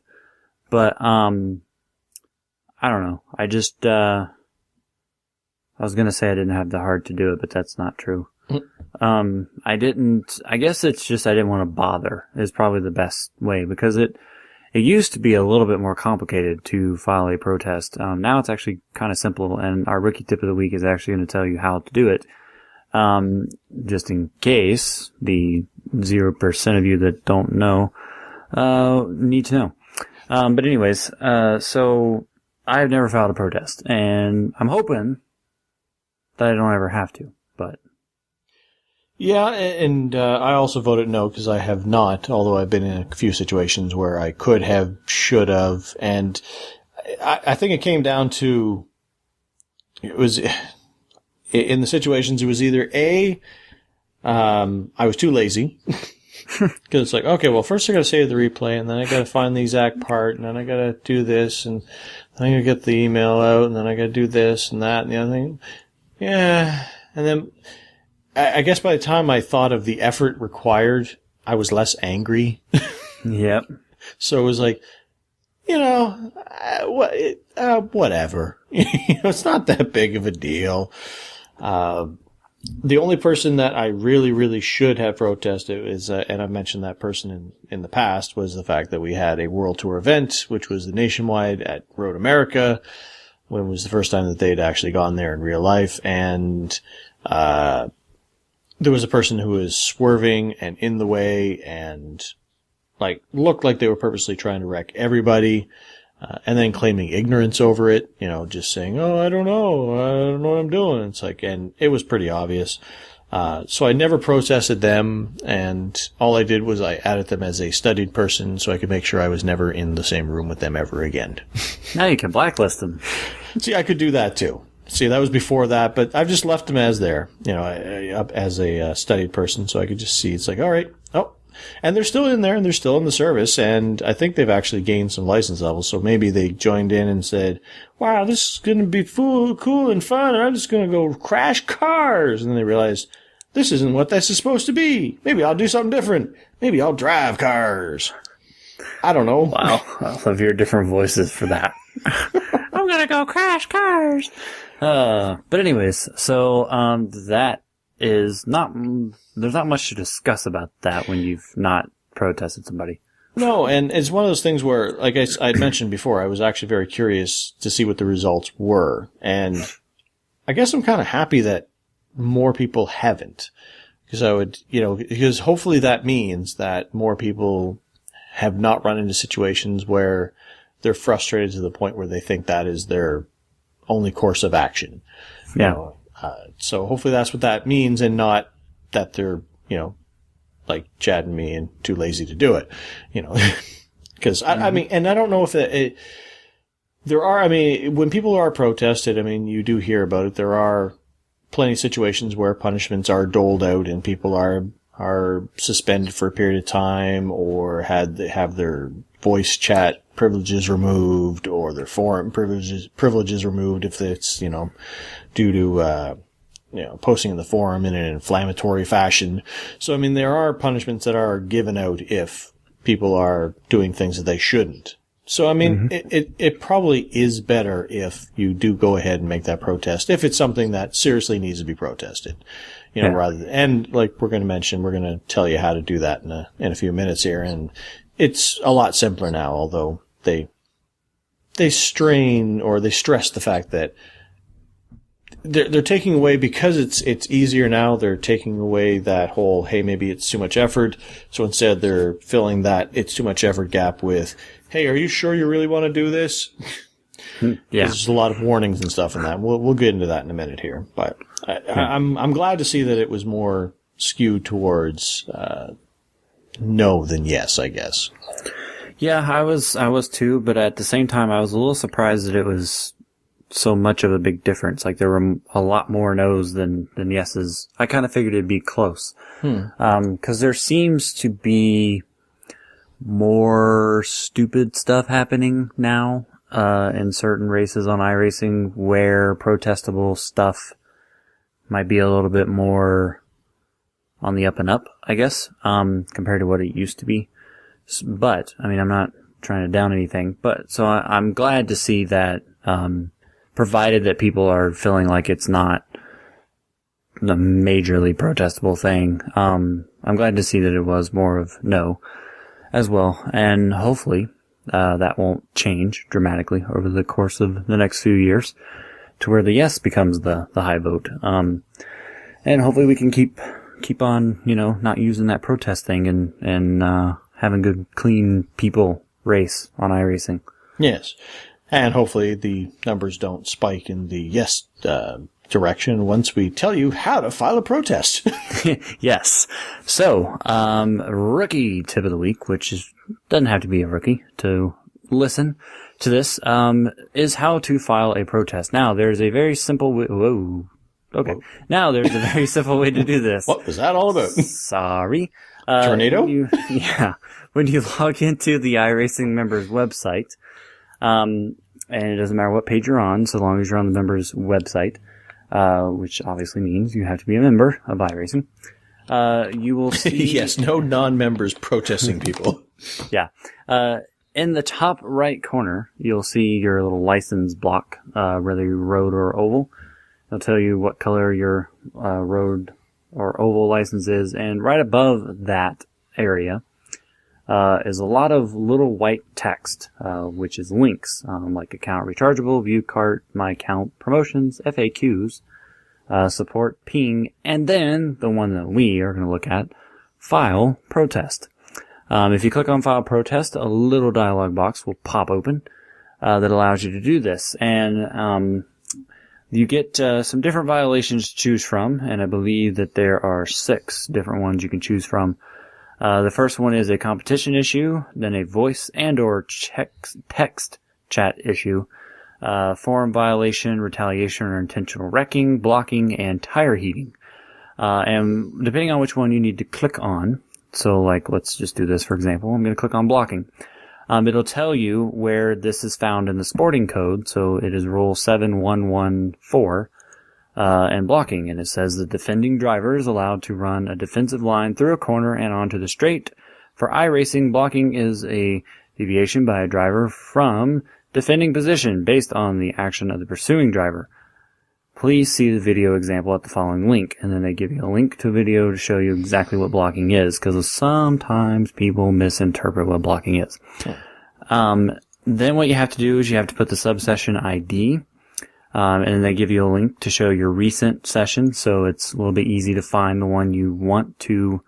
but, I don't know. I just, I was gonna say I didn't have the heart to do it, but that's not true. I guess it's just I didn't want to bother is probably the best way because it used to be a little bit more complicated to file a protest. Now it's actually kind of simple, and our rookie tip of the week is actually going to tell you how to do it. Just in case the 0% of you that don't know, need to know. But anyways, so I've never filed a protest, and I'm hoping that I don't ever have to, but. Yeah, and I also voted no because I have not, although I've been in a few situations where I could have, should have, and I think it came down to, it was, in the situations, it was either I was too lazy, because it's like, okay, well, first I gotta save the replay, and then I gotta find the exact part, and then I gotta do this, and then I gotta get the email out, and then I gotta do this and that and the other thing. Yeah, and then I guess by the time I thought of the effort required, I was less angry. Yep. So it was like, whatever. It's not that big of a deal. The only person that I really, really should have protested is, and I've mentioned that person in the past, was the fact that we had a World Tour event, which was the Nationwide at Road America, when it was the first time that they'd actually gone there in real life, and there was a person who was swerving and in the way and looked like they were purposely trying to wreck everybody, and then claiming ignorance over it, just saying, oh, I don't know what I'm doing. It's like, and it was pretty obvious. So I never protested them, and all I did was I added them as a studied person so I could make sure I was never in the same room with them ever again. Now you can blacklist them. See, I could do that too. See, that was before that, but I've just left them as there, as a studied person, so I could just see. It's like, all right, oh, and they're still in there, and they're still in the service, and I think they've actually gained some license levels, so maybe they joined in and said, wow, this is going to be cool and fun, and I'm just going to go crash cars, and then they realized, this isn't what this is supposed to be. Maybe I'll do something different. Maybe I'll drive cars. I don't know. Wow, I love your different voices for that. I'm going to go crash cars. But anyways, so, that is there's not much to discuss about that when you've not protested somebody. No, and it's one of those things where, like I'd mentioned before, I was actually very curious to see what the results were. And I guess I'm kind of happy that more people haven't. Because hopefully that means that more people have not run into situations where they're frustrated to the point where they think that is their only course of action. Yeah. You know, so hopefully that's what that means, and not that they're, you know, like Chad and me and too lazy to do it, you know, because I mean, and I don't know if there are, I mean, when people are protested, I mean, you do hear about it. There are plenty of situations where punishments are doled out and people are suspended for a period of time, or have their voice chat privileges removed, or their forum privileges removed if it's, you know, due to, you know, posting in the forum in an inflammatory fashion. So, I mean, there are punishments that are given out if people are doing things that they shouldn't. So, I mean, it probably is better if you do go ahead and make that protest, if it's something that seriously needs to be protested, you know, rather than, and like we're going to tell you how to do that in a few minutes here. And it's a lot simpler now, although they strain, or they stress the fact that they're taking away, because it's easier now, they're taking away that whole, hey, maybe it's too much effort. So instead they're filling that it's too much effort gap with, hey, are you sure you really want to do this? Yeah. There's a lot of warnings and stuff in that. We'll get into that in a minute here. But I'm glad to see that it was more skewed towards no than yes, I guess. Yeah, I was too, but at the same time I was a little surprised that it was so much of a big difference. Like, there were a lot more no's than yeses. I kind of figured it'd be close. 'Cause there seems to be more stupid stuff happening now, in certain races on iRacing, where protestable stuff might be a little bit more on the up and up, I guess, compared to what it used to be. But, I mean, I'm not trying to down anything, but, so I'm glad to see that, provided that people are feeling like it's not the majorly protestable thing. I'm glad to see that it was more of no as well. And hopefully, that won't change dramatically over the course of the next few years to where the yes becomes the high vote. And hopefully we can keep on, you know, not using that protest thing and having good, clean people race on iRacing. Yes. And hopefully the numbers don't spike in the yes direction once we tell you how to file a protest. Yes. So, rookie tip of the week, which doesn't have to be a rookie to listen to this, is how to file a protest. Now, there's a very simple way. Whoa. Okay. Whoa. Now, there's a very simple way to do this. What was that all about? Sorry. Tornado? When you log into the iRacing members website, and it doesn't matter what page you're on, so long as you're on the members website, which obviously means you have to be a member of iRacing. You will see... Yes, no non-members protesting people. Yeah. In the top right corner, you'll see your little license block, whether you're road or oval. It'll tell you what color your road or oval license is, and right above that area is a lot of little white text, which is links, like account rechargeable, view cart, my account, promotions, FAQs, support, ping, and then the one that we are going to look at, file protest. If you click on file protest, a little dialog box will pop open that allows you to do this. And you get some different violations to choose from, and I believe that there are 6 different ones you can choose from. The first one is a competition issue, then a voice and or text chat issue, forum violation, retaliation or intentional wrecking, blocking, and tire heating. And depending on which one you need to click on, so like let's just do this for example, I'm going to click on blocking. It'll tell you where this is found in the sporting code, so it is rule 7114. And blocking, and it says the defending driver is allowed to run a defensive line through a corner and onto the straight. For iRacing, blocking is a deviation by a driver from defending position based on the action of the pursuing driver. Please see the video example at the following link, and then they give you a link to a video to show you exactly what blocking is, because sometimes people misinterpret what blocking is. Then what you have to do is you have to put the subsession ID, and then they give you a link to show your recent session, so it's a little bit easy to find the one you want to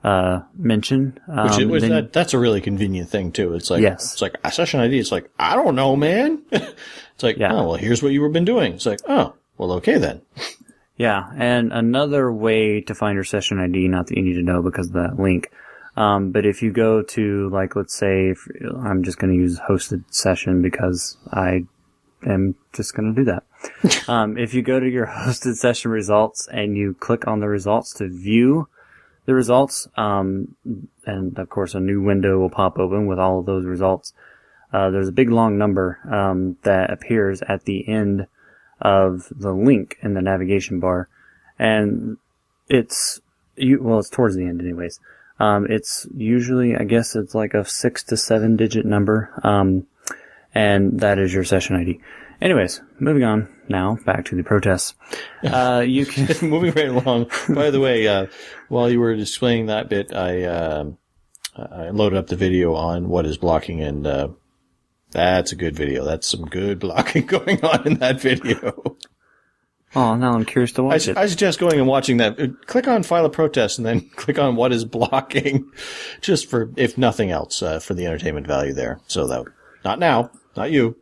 mention. That's a really convenient thing too. It's like, yes. It's like a session ID. It's like, I don't know, man. It's like, yeah. Oh, well, here's what you've been doing. It's like, oh, well, okay then. Yeah. And another way to find your session ID, not that you need to know because of that link. But if you go to, like, let's say, I'm just going to use hosted session because I am just going to do that. If you go to your hosted session results and you click on the results to view the results, and of course a new window will pop open with all of those results. There's a big long number, that appears at the end of the link in the navigation bar. And it's towards the end anyways. It's usually, I guess it's like a 6 to 7 digit number. And that is your session ID. Anyways, moving on now back to the protests. You can moving right along. By the way, while you were displaying that bit, I loaded up the video on what is blocking, and that's a good video. That's some good blocking going on in that video. Oh, now I'm curious to watch it. I suggest going and watching that. Click on File a Protest and then click on what is blocking, just for, if nothing else, for the entertainment value there. So that, not now, not you.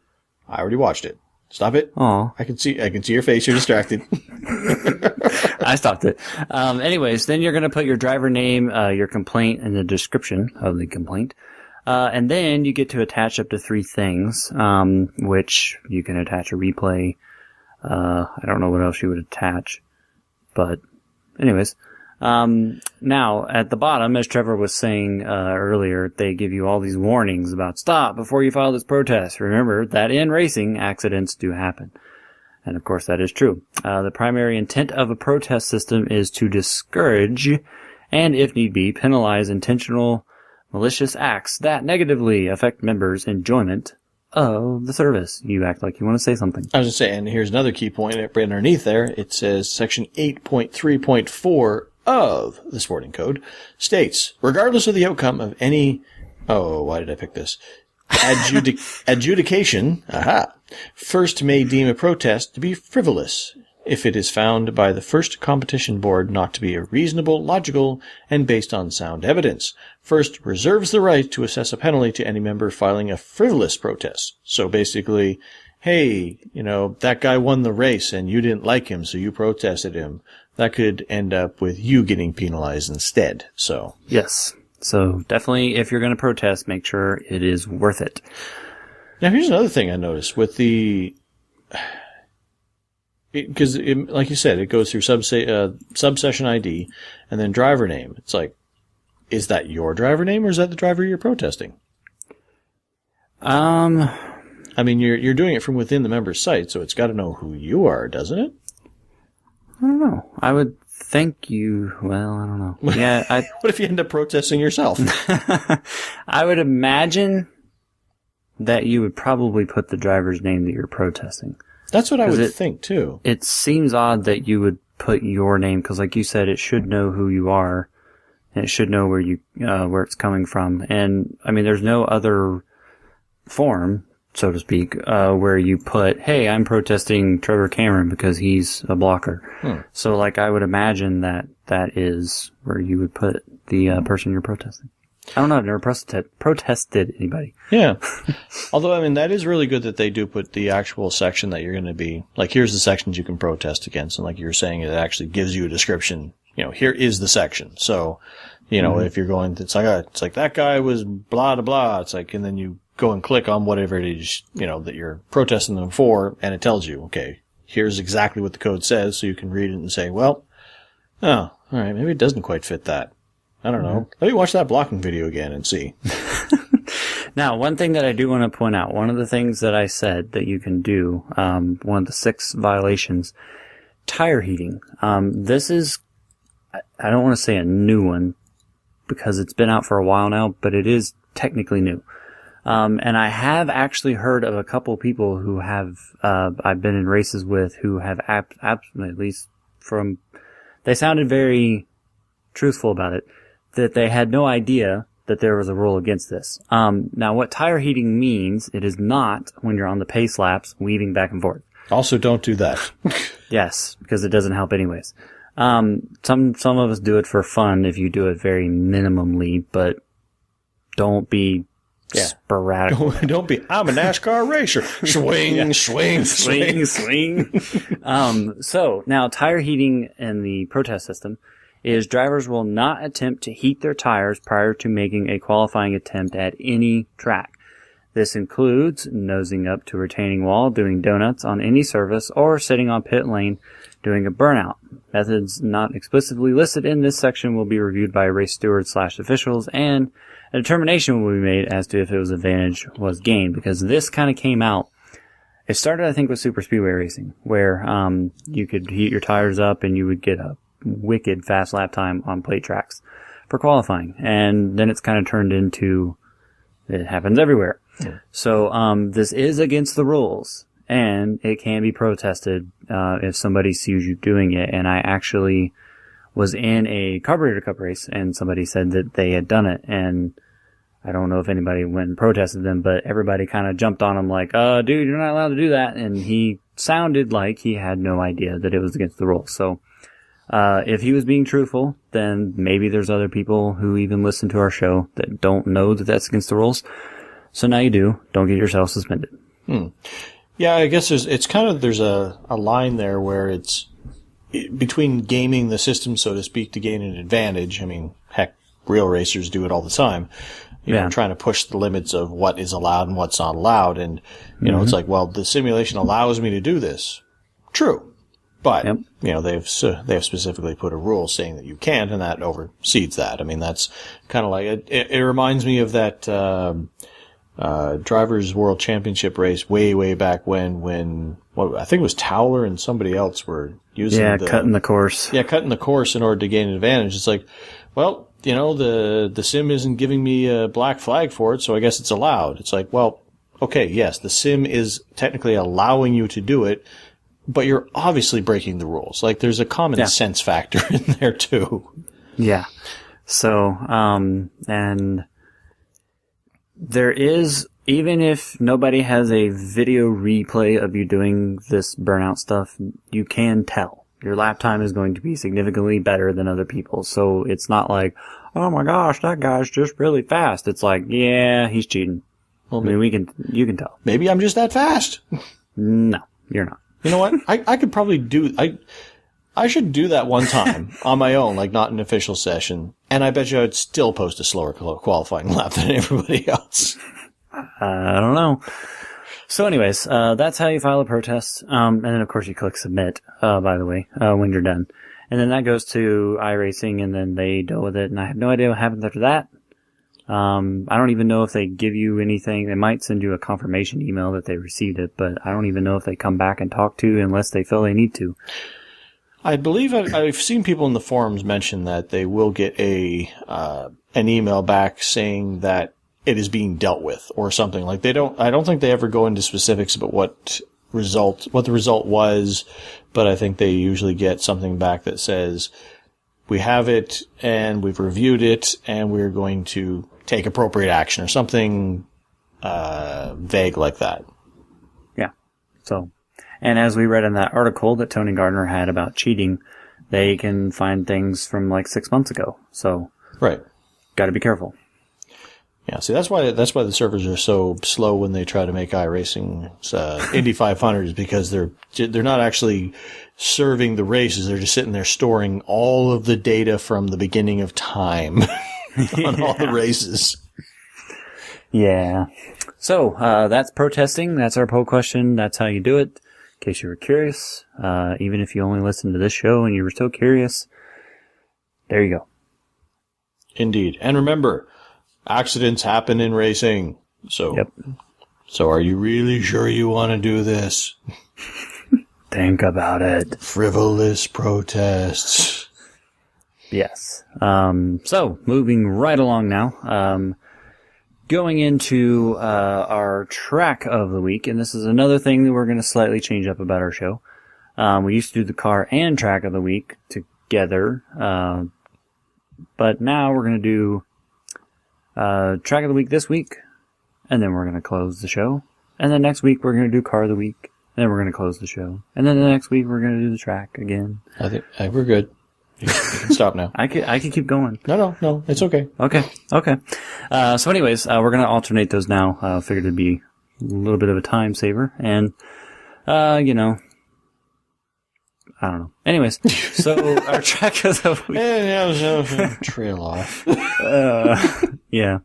I already watched it. Stop it. Oh, I can see your face. You're distracted. I stopped it. Anyways, then you're going to put your driver name, your complaint, and the description of the complaint. And then you get to attach up to 3 things, which you can attach a replay. I don't know what else you would attach, but anyways, now at the bottom, as Trevor was saying, earlier, they give you all these warnings about stop before you file this protest. Remember that in racing, accidents do happen. And of course that is true. The primary intent of a protest system is to discourage and, if need be, penalize intentional malicious acts that negatively affect members' enjoyment of the service. You act like you want to say something. I was going to say, and here's another key point underneath there. It says section 8.3.4 of the sporting code states, regardless of the outcome of any, why did I pick this? Adjudication, first may deem a protest to be frivolous if it is found by the first competition board not to be reasonable, logical, and based on sound evidence. First reserves the right to assess a penalty to any member filing a frivolous protest. So basically, hey, that guy won the race and you didn't like him, so you protested him. That could end up with you getting penalized instead. So yes. So definitely, if you're going to protest, make sure it is worth it. Now, here's another thing I noticed with the, because like you said, it goes through subsession ID and then driver name. It's like, is that your driver name or is that the driver you're protesting? I mean, you're doing it from within the member's site, so it's got to know who you are, doesn't it? I don't know. I would think you. Well, I don't know. Yeah. What if you end up protesting yourself? I would imagine that you would probably put the driver's name that you're protesting. That's what I would think too. It seems odd that you would put your name because, like you said, it should know who you are, and it should know where it's coming from. And I mean, there's no other form, so to speak, where you put, "Hey, I'm protesting Trevor Cameron because he's a blocker." So, like, I would imagine that is where you would put the person you're protesting. I don't know. I've never protested anybody. Yeah. Although, I mean, that is really good that they do put the actual section that you're going to be, like, here's the sections you can protest against. And like you were saying, it actually gives you a description. Here is the section. So, if you're going, it's like that guy was blah, blah, blah. It's like, and then you go and click on whatever it is, that you're protesting them for. And it tells you, okay, here's exactly what the code says. So you can read it and say, well, all right, maybe it doesn't quite fit that. I don't know. Let me watch that blocking video again and see. Now, one thing that I do want to point out, one of the things that I said that you can do, one of the 6 violations, tire heating. This is, I don't want to say a new one because it's been out for a while now, but it is technically new. And I have actually heard of a couple people who have, I've been in races with who have at least they sounded very truthful about it, that they had no idea that there was a rule against this. Now, what tire heating means, it is not when you're on the pace laps weaving back and forth. Also, don't do that. Yes, because it doesn't help anyways. Some of us do it for fun if you do it very minimally, but don't be sporadic. Don't be, I'm a NASCAR racer. Swing, swing, swing. So now tire heating in the protest system is drivers will not attempt to heat their tires prior to making a qualifying attempt at any track. This includes nosing up to a retaining wall, doing donuts on any surface, or sitting on pit lane doing a burnout. Methods not explicitly listed in this section will be reviewed by race stewards / officials, and a determination will be made as to if it was advantage was gained, because this kind of came out. It started, I think, with super speedway racing, where you could heat your tires up and you would get a wicked fast lap time on plate tracks for qualifying, and then it's kind of turned into it happens everywhere. Yeah. So this is against the rules, and it can be protested if somebody sees you doing it. And I actually was in a Carburetor Cup race, and somebody said that they had done it, and I don't know if anybody went and protested them, but everybody kind of jumped on him like, dude, you're not allowed to do that. And he sounded like he had no idea that it was against the rules. So if he was being truthful, then maybe there's other people who even listen to our show that don't know that that's against the rules. So now you do. Don't get yourself suspended. Yeah, I guess there's a line there where it's between gaming the system, so to speak, to gain an advantage. I mean, heck, real racers do it all the time. You know, trying to push the limits of what is allowed and what's not allowed. And, you know, it's like, well, the simulation allows me to do this. True. But, you know, they've specifically put a rule saying that you can't, and that oversees that. I mean, that's kind of like, it reminds me of that, Drivers' World Championship race way back when I think it was Towler and somebody else were using cutting the course. Yeah, cutting the course in order to gain an advantage. It's like, well, you know, the sim isn't giving me a black flag for it, so I guess it's allowed. It's like, well, okay, yes, the sim is technically allowing you to do it, but you're obviously breaking the rules. Like, there's a common sense factor in there too. Yeah. So, and there is, even if nobody has a video replay of you doing this burnout stuff, you can tell. Your lap time is going to be significantly better than other people's. So it's not like, oh my gosh, that guy's just really fast. It's like, yeah, he's cheating. Well, I mean, you can tell. Maybe I'm just that fast. No, you're not. You know what? I could probably I should do that one time on my own, like not an official session. And I bet you I'd still post a slower qualifying lap than everybody else. I don't know. So anyways, that's how you file a protest. And then of course you click submit, by the way, when you're done. And then that goes to iRacing, and then they deal with it. And I have no idea what happens after that. I don't even know if they give you anything. They might send you a confirmation email that they received it, but I don't even know if they come back and talk to you unless they feel they need to. I believe I've seen people in the forums mention that they will get an email back saying that it is being dealt with or something. Like I don't think they ever go into specifics about what the result was, but I think they usually get something back that says, we have it and we've reviewed it and we're going to take appropriate action or something, vague like that. Yeah. So, and as we read in that article that Tony Gardner had about cheating, they can find things from like 6 months ago. So, right. Got to be careful. Yeah, see, that's why the servers are so slow when they try to make iRacing's Indy 500s, because they're not actually serving the races. They're just sitting there storing all of the data from the beginning of time on all the races. Yeah. So, that's protesting. That's our poll question. That's how you do it. In case you were curious, even if you only listened to this show and you were still curious, there you go. Indeed. And remember, accidents happen in racing. So, So are you really sure you want to do this? Think about it. Frivolous protests. Yes. So, moving right along now. Going into our track of the week, and this is another thing that we're going to slightly change up about our show. We used to do the car and track of the week together, but now we're going to do track of the week this week, and then we're going to close the show. And then next week we're going to do car of the week, and then we're going to close the show. And then the next week we're going to do the track again. I think we're good. You can stop now. I could keep going. No, it's okay. Okay. So anyways, we're going to alternate those now. Figured it'd be a little bit of a time saver. And, I don't know. Anyways, so our track of the week. Trail off. Yeah.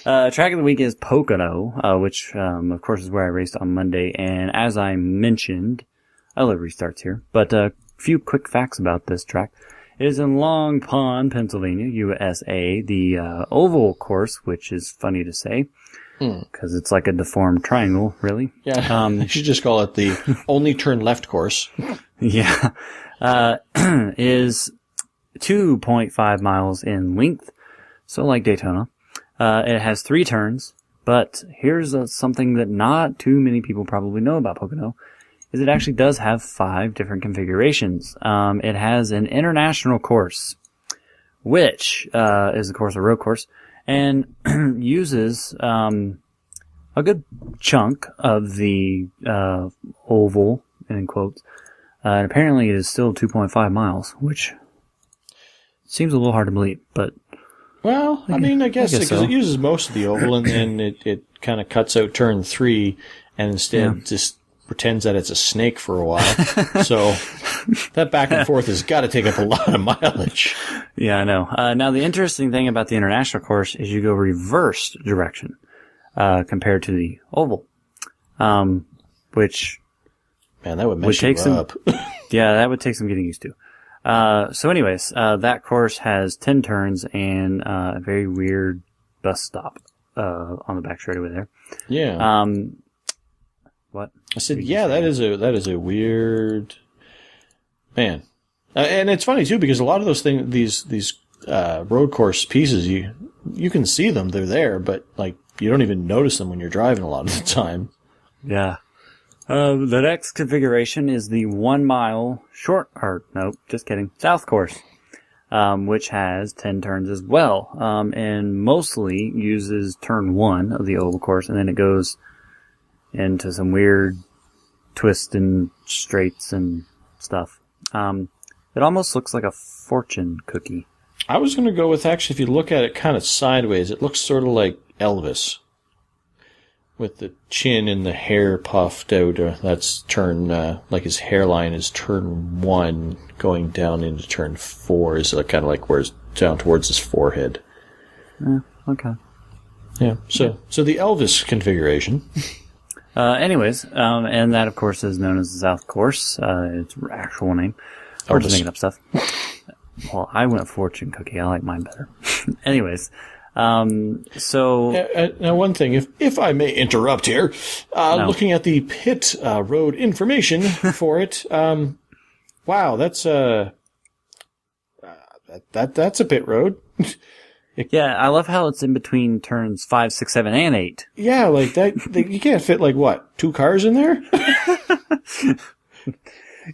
Track of the week is Pocono, which, of course, is where I raced on Monday. And as I mentioned, I love restarts here, but a few quick facts about this track. It is in Long Pond, Pennsylvania, USA, the oval course, which is funny to say, because it's like a deformed triangle, really. Yeah, you should just call it the only turn left course. Yeah. Is 2.5 miles in length, so like Daytona. It has 3 turns, but here's something that not too many people probably know about Pocono, is it actually does have 5 different configurations. It has an international course, which is, of course, a road course, and uses a good chunk of the oval, in quotes. And apparently it is still 2.5 miles, which seems a little hard to believe, but... Well, I guess because so. it uses most of the oval, and then it kind of cuts out turn 3, and instead just pretends that it's a snake for a while. So that back and forth has got to take up a lot of mileage. Yeah, I know. Now, the interesting thing about the international course is you go reverse direction compared to the oval, which... Man, that would mess you up. Yeah, that would take some getting used to. So anyways, that course has 10 turns and a very weird bus stop on the back straightaway there. Yeah. What? I said, yeah, that is a weird... Man. And it's funny, too, because a lot of those things, these road course pieces, you can see them, they're there, but, like, you don't even notice them when you're driving a lot of the time. Yeah. The next configuration is the 1 mile south course, which has 10 turns as well, and mostly uses turn 1 of the oval course, and then it goes into some weird twists and straights and stuff. It almost looks like a fortune cookie. I was going to go with, actually, if you look at it kind of sideways, it looks sort of like Elvis. With the chin and the hair puffed out, that's turn, like his hairline is turn 1, going down into turn 4 is kind of like where it's down towards his forehead. Okay. Yeah, so the Elvis configuration. Anyways, and that, of course, is known as the South Course, its actual name. We're just making up stuff. Well, I went fortune cookie. I like mine better. Anyways. Now, one thing, if I may interrupt here, No. Looking at the pit road information for it, wow, that's a pit road. Yeah, I love how it's in between turns 5, 6, 7, and 8. Yeah, like that. You can't fit like what, 2 cars in there?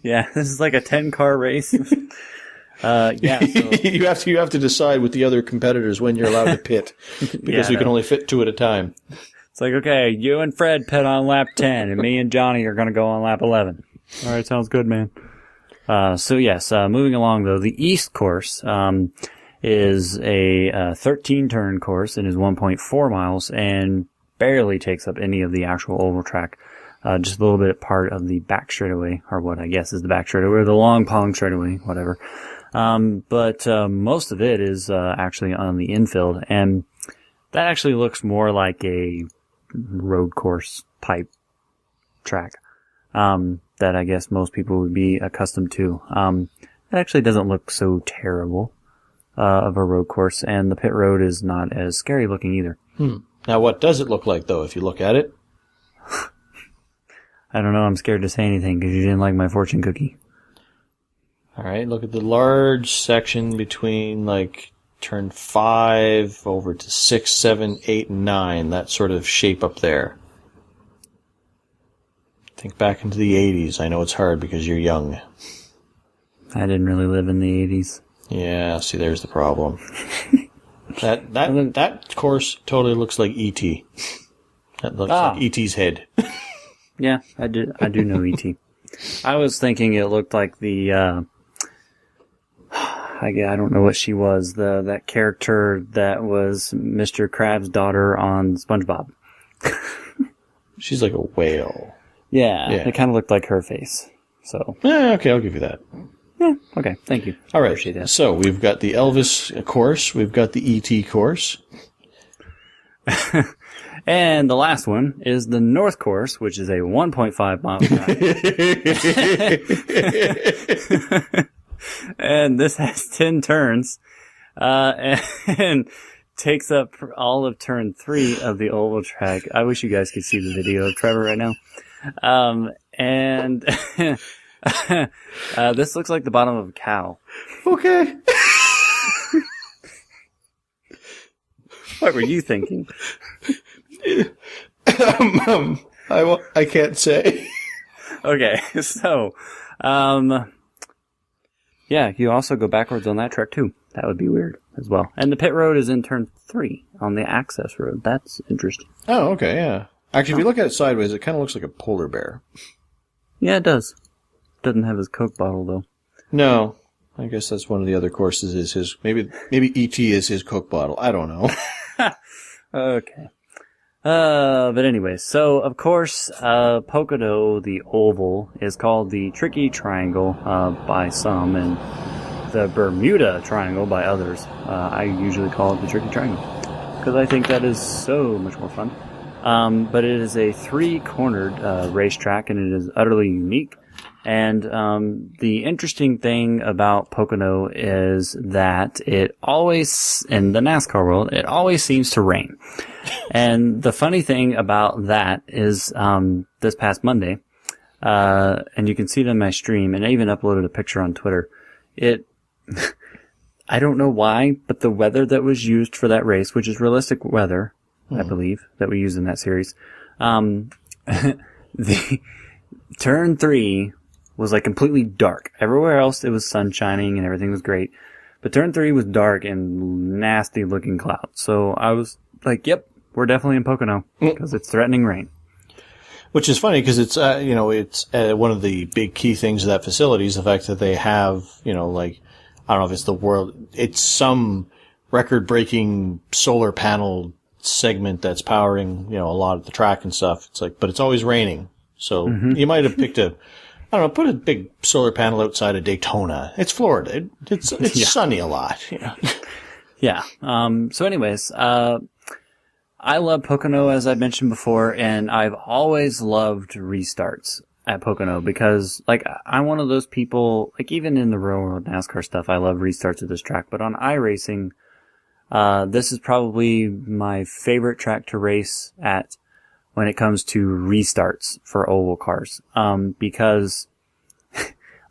Yeah, this is like a 10-car race. Yeah, so. you have to decide with the other competitors when you're allowed to pit because we can only fit 2 at a time. It's like, okay, you and Fred pit on lap 10, and me and Johnny are going to go on lap 11. All right, sounds good, man. So yes, moving along though, the East course is a 13-turn course and is 1.4 miles and barely takes up any of the actual oval track. Just a little bit part of the back straightaway, or what I guess is the back straightaway, or the long pong straightaway, whatever. But most of it is actually on the infield, and that actually looks more like a road course type track that I guess most people would be accustomed to. It actually doesn't look so terrible of a road course, and the pit road is not as scary looking either. Now, what does it look like, though, if you look at it? I don't know. I'm scared to say anything because you didn't like my fortune cookie. All right, look at the large section between, like, turn 5 over to 6, 7, 8, and 9, that sort of shape up there. Think back into the 80s. I know it's hard because you're young. I didn't really live in the 80s. Yeah, see, there's the problem. That course totally looks like E.T. That looks like E.T.'s head. Yeah, I do know E.T. I was thinking it looked like the, I don't know what she was. That character that was Mr. Krabs' daughter on SpongeBob. She's like a whale. Yeah, Yeah. it kind of looked like her face. So. Okay, I'll give you that. Yeah, okay, thank you. All right, Appreciate that. so we've got the Elvis course, we've got the E.T. course. And the last one is the North Course, which is a 1.5 mile drive. And this has 10 turns, and takes up all of turn 3 of the oval track. I wish you guys could see the video of Trevor right now. And this looks like the bottom of a cow. Okay. What were you thinking? I can't say. Okay, so, yeah, you also go backwards on that track too. That would be weird as well. And the pit road is in turn 3 on the access road. That's interesting. Oh, okay, yeah. Actually, if you look at it sideways, it kind of looks like a polar bear. Yeah, it does. Doesn't have his Coke bottle though. No. I guess that's one of the other courses is his, maybe E.T. is his Coke bottle. I don't know. Okay. But anyway, so of course, Pocono, the oval, is called the Tricky Triangle, by some, and the Bermuda Triangle by others. I usually call it the Tricky Triangle, because I think that is so much more fun. But it is a 3-cornered, racetrack, and it is utterly unique. And the interesting thing about Pocono is that it always, in the NASCAR world, it always seems to rain. And the funny thing about that is this past Monday, and you can see it in my stream, and I even uploaded a picture on Twitter. I don't know why, but the weather that was used for that race, which is realistic weather, I believe, that we use in that series, the turn 3 was like completely dark. Everywhere else it was sun shining and everything was great. But turn 3 was dark and nasty looking clouds. So I was like, yep, we're definitely in Pocono because it's threatening rain. Which is funny because it's, it's one of the big key things of that facility is the fact that they have, like, I don't know if it's the world, it's some record breaking solar panel segment that's powering, a lot of the track and stuff. It's like, but it's always raining. So you might have picked put a big solar panel outside of Daytona. It's Florida. It's sunny a lot. Yeah. So anyways, I love Pocono, as I mentioned before, and I've always loved restarts at Pocono because, like, I'm one of those people, like, even in the real world NASCAR stuff, I love restarts at this track. But on iRacing, this is probably my favorite track to race at when it comes to restarts for oval cars. Because,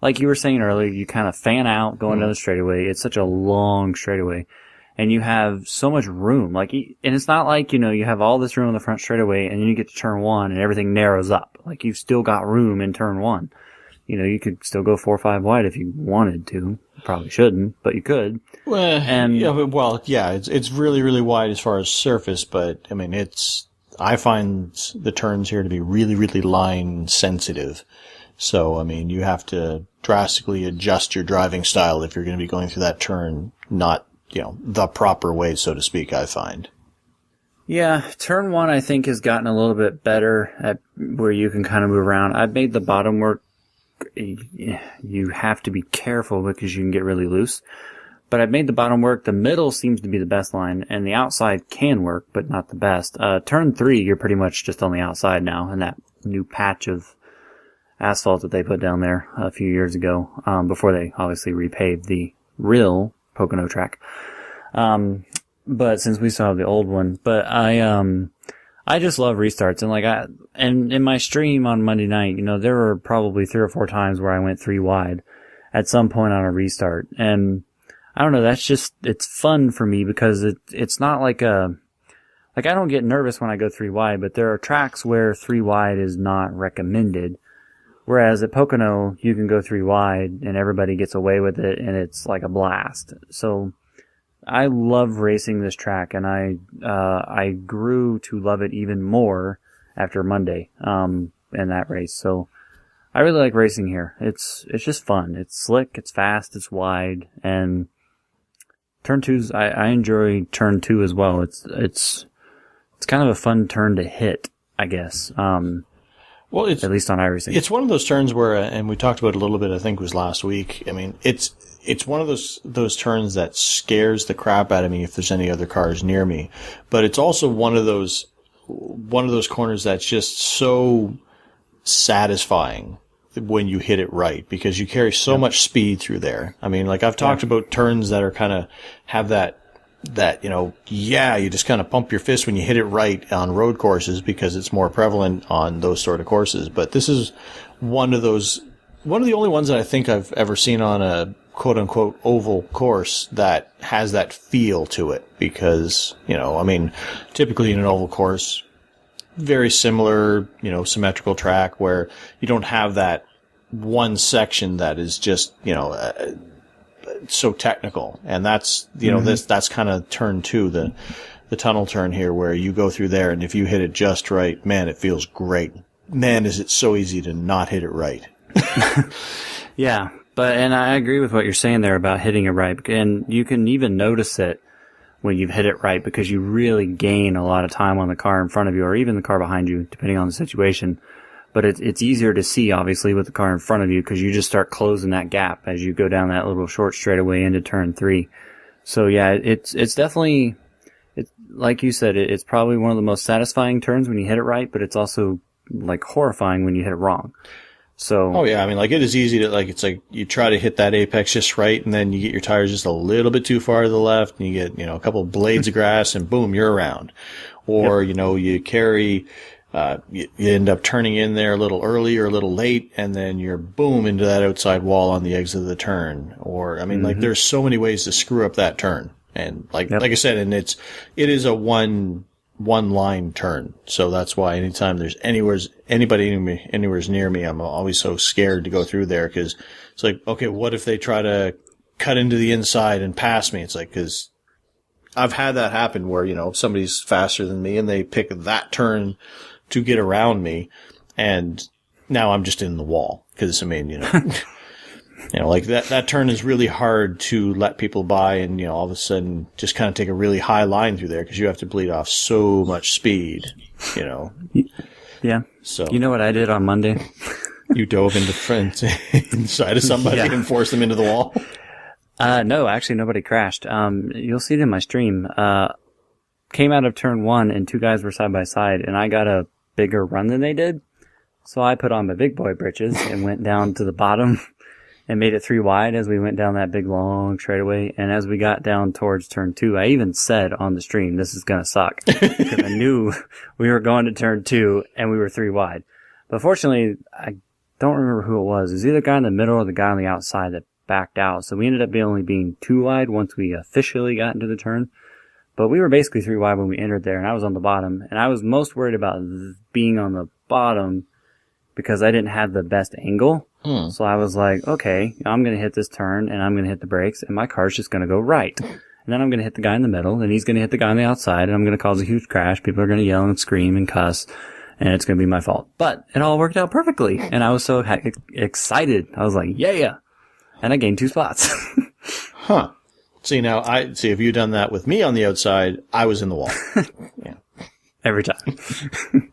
like you were saying earlier, you kind of fan out going down the straightaway. It's such a long straightaway. And you have so much room. And it's not like, you have all this room in the front straightaway and then you get to turn 1 and everything narrows up. Like, you've still got room in turn 1. You could still go 4 or 5 wide if you wanted to. Probably shouldn't, but you could. Well, it's really, really wide as far as surface, but, I mean, I find the turns here to be really, really line sensitive. So, I mean, you have to drastically adjust your driving style if you're going to be going through that turn, not, the proper way, so to speak, I find. Yeah, turn 1, I think, has gotten a little bit better at where you can kind of move around. I've made the bottom work. You have to be careful because you can get really loose. But I've made the bottom work. The middle seems to be the best line, and the outside can work, but not the best. Turn 3, you're pretty much just on the outside now, in that new patch of asphalt that they put down there a few years ago, before they obviously repaved the real Pocono track. But since we still have the old one, but I just love restarts, and in my stream on Monday night, there were probably 3 or 4 times where I went 3 wide at some point on a restart, and I don't know, it's fun for me because it's not like I don't get nervous when I go 3 wide, but there are tracks where 3 wide is not recommended. Whereas at Pocono, you can go 3 wide and everybody gets away with it and it's like a blast. So I love racing this track, and I grew to love it even more after Monday, in that race. So I really like racing here. It's just fun. It's slick, it's fast, it's wide, and turn twos, I enjoy turn two as well. It's kind of a fun turn to hit, I guess. Well, at least on iRacing. It's one of those turns where, and we talked about it a little bit, I think it was last week. I mean, it's one of those turns that scares the crap out of me if there's any other cars near me. But it's also one of those corners that's just so satisfying when you hit it right, because you carry so much speed through there. I mean, like I've talked about turns that are kind of have that, you just kind of pump your fist when you hit it right on road courses because it's more prevalent on those sort of courses. But this is one of the only ones that I think I've ever seen on a quote unquote oval course that has that feel to it, because, I mean, typically in an oval course, very similar, symmetrical track where you don't have that one section that is just, so technical. And that's, that's kind of turn two, the tunnel turn here, where you go through there, and if you hit it just right, man, it feels great. Man, is it so easy to not hit it right. Yeah. And I agree with what you're saying there about hitting it right. And you can even notice it when you've hit it right, because you really gain a lot of time on the car in front of you, or even the car behind you, depending on the situation. But it's easier to see, obviously, with the car in front of you, because you just start closing that gap as you go down that little short straightaway into turn 3. So yeah, it's definitely, like you said, it's probably one of the most satisfying turns when you hit it right, but it's also like horrifying when you hit it wrong. So. Oh yeah, I mean, like, it is easy to, like, it's like you try to hit that apex just right, and then you get your tires just a little bit too far to the left, and you get, a couple of blades of grass, and boom, you're around. Or, you carry, you end up turning in there a little early or a little late, and then you're boom into that outside wall on the exit of the turn. Or, I mean, like, there's so many ways to screw up that turn. And like I said, and it is a one line turn. So that's why anytime there's anybody anywhere near me, I'm always so scared to go through there, because it's like, okay, what if they try to cut into the inside and pass me? It's like, because I've had that happen where, somebody's faster than me and they pick that turn to get around me, and now I'm just in the wall. Because, I mean, like that turn is really hard to let people by, and, all of a sudden just kind of take a really high line through there, because you have to bleed off so much speed, Yeah. So. You know what I did on Monday? You dove into front inside of somebody and forced them into the wall? No, actually nobody crashed. You'll see it in my stream. Came out of turn 1 and 2 guys were side by side, and I got a bigger run than they did. So I put on my big boy britches and went down to the bottom and made it 3 wide as we went down that big long straightaway. And as we got down towards turn 2, I even said on the stream, this is going to suck, because I knew we were going to turn 2 and we were 3 wide. But fortunately, I don't remember who it was. It was either the guy in the middle or the guy on the outside that backed out. So we ended up only being 2 wide once we officially got into the turn. But we were basically 3 wide when we entered there, and I was on the bottom. And I was most worried about being on the bottom because I didn't have the best angle. So I was like, okay, I'm going to hit this turn, and I'm going to hit the brakes, and my car's just going to go right. And then I'm going to hit the guy in the middle, and he's going to hit the guy on the outside, and I'm going to cause a huge crash. People are going to yell and scream and cuss, and it's going to be my fault. But it all worked out perfectly, and I was so excited. I was like, yeah. And I gained 2 spots. Huh. See, if you'd done that with me on the outside, I was in the wall. Yeah. Every time.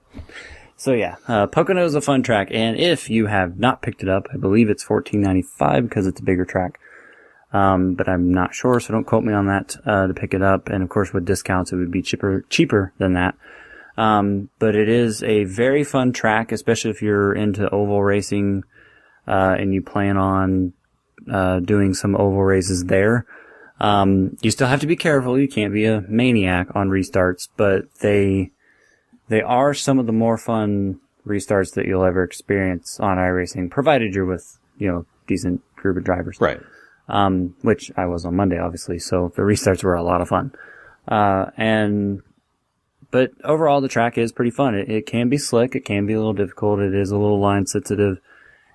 So yeah, Pocono is a fun track, and if you have not picked it up, I believe it's $14.95 because it's a bigger track. But I'm not sure, so don't quote me on that, to pick it up. And of course, with discounts, it would be cheaper than that. But it is a very fun track, especially if you're into oval racing, and you plan on, doing some oval races there. You still have to be careful. You can't be a maniac on restarts, but they are some of the more fun restarts that you'll ever experience on iRacing, provided you're with, decent group of drivers. Right. Which I was on Monday, obviously, so the restarts were a lot of fun. But overall, the track is pretty fun. It can be slick, it can be a little difficult, it is a little line sensitive,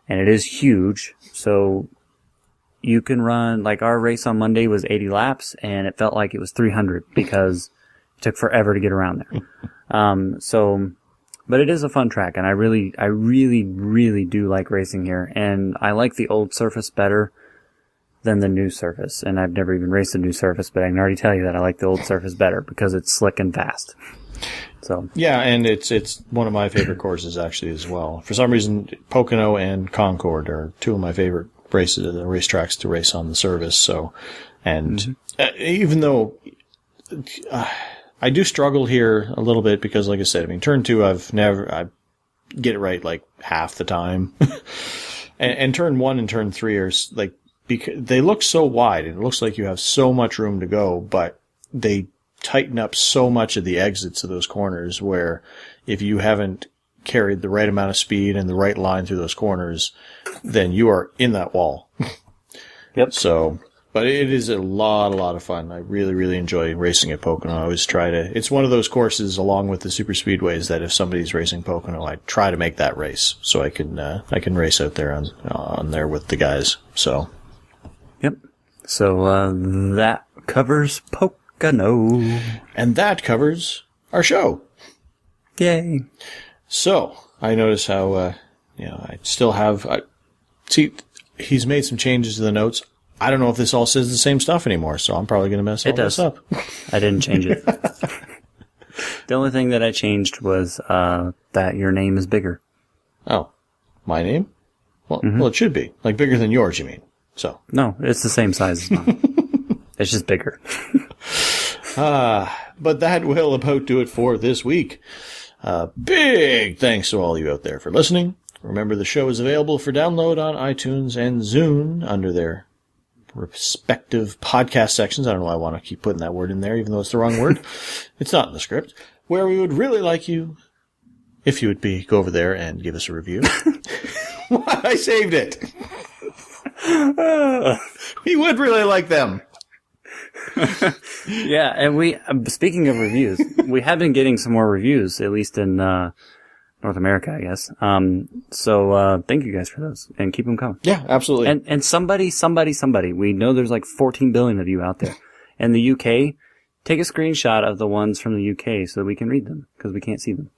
and it is huge, so you can run, like our race on Monday was 80 laps, and it felt like it was 300 because it took forever to get around there. But it is a fun track, and I really do like racing here, and I like the old surface better than the new surface, and I've never even raced a new surface, but I can already tell you that I like the old surface better because it's slick and fast. So yeah, and it's one of my favorite courses actually as well. For some reason, Pocono and Concord are two of my favorite racetracks to race on the service. So, and even though I do struggle here a little bit because, like I said, I mean, turn 2, I get it right like half the time, and turn 1 and turn 3 are like, because they look so wide and it looks like you have so much room to go, but they tighten up so much of the exits of those corners where if you haven't carried the right amount of speed and the right line through those corners, then you are in that wall. Yep. So, but it is a lot of fun. I really, really enjoy racing at Pocono. I always try to, it's one of those courses along with the super speedways that if somebody's racing Pocono, I try to make that race so I can race out there on there with the guys. So. Yep. So, that covers Pocono. And that covers our show. Yay. So, I notice how, I still have, see, he's made some changes to the notes. I don't know if this all says the same stuff anymore, so I'm probably going to mess all this up. I didn't change it. The only thing that I changed was, that your name is bigger. Oh, my name? Well, well, it should be. Like bigger than yours, you mean? So. No, it's the same size as mine. It's just bigger. But that will about do it for this week. Big thanks to all you out there for listening. Remember, the show is available for download on iTunes and Zune under their respective podcast sections. I don't know why I want to keep putting that word in there, even though it's the wrong word. It's not in the script. Where we would really like you, if you would go over there and give us a review. I saved it. We would really like them. Yeah, and speaking of reviews, we have been getting some more reviews, at least in North America, I guess. So thank you guys for those, and keep them coming. Yeah, absolutely. And somebody, we know there's like 14 billion of you out there. And the UK, take a screenshot of the ones from the UK so that we can read them, because we can't see them.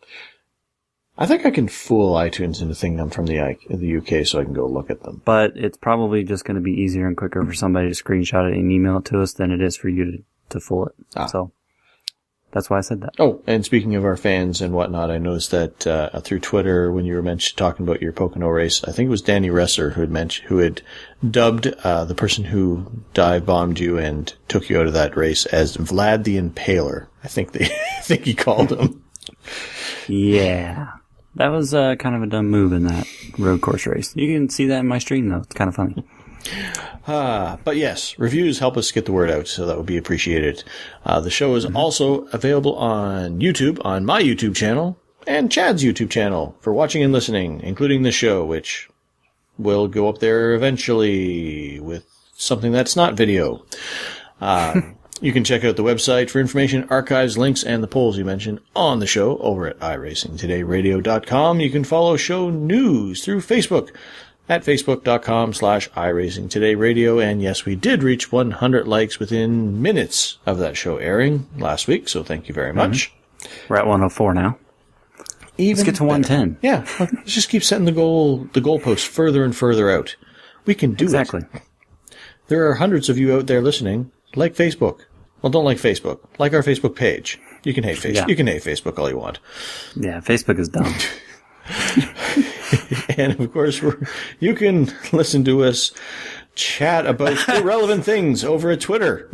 I think I can fool iTunes into thinking I'm from the UK so I can go look at them. But it's probably just going to be easier and quicker for somebody to screenshot it and email it to us than it is for you to fool it. So that's why I said that. Oh, and speaking of our fans and whatnot, I noticed that through Twitter when you were talking about your Pocono race, I think it was Danny Resser who had dubbed the person who dive bombed you and took you out of that race as Vlad the Impaler. I think he called him. Yeah. That was kind of a dumb move in that road course race. You can see that in my stream, though. It's kind of funny. But yes, reviews help us get the word out, so that would be appreciated. The show is also available on YouTube, on my YouTube channel, and Chad's YouTube channel for watching and listening, including the show, which will go up there eventually with something that's not video. You can check out the website for information, archives, links, and the polls you mentioned on the show over at iRacingTodayRadio.com. You can follow show news through Facebook at Facebook.com/iRacingTodayRadio. And yes, we did reach 100 likes within minutes of that show airing last week, so thank you very much. We're at 104 now. Let's get to 110. Yeah, let's just keep setting the goalpost further and further out. We can do it. Exactly. There are hundreds of you out there listening. Like Facebook. Well, don't like Facebook. Like our Facebook page. You can hate Facebook. Yeah. You can hate Facebook all you want. Yeah, Facebook is dumb. And of course, you can listen to us chat about irrelevant things over at Twitter.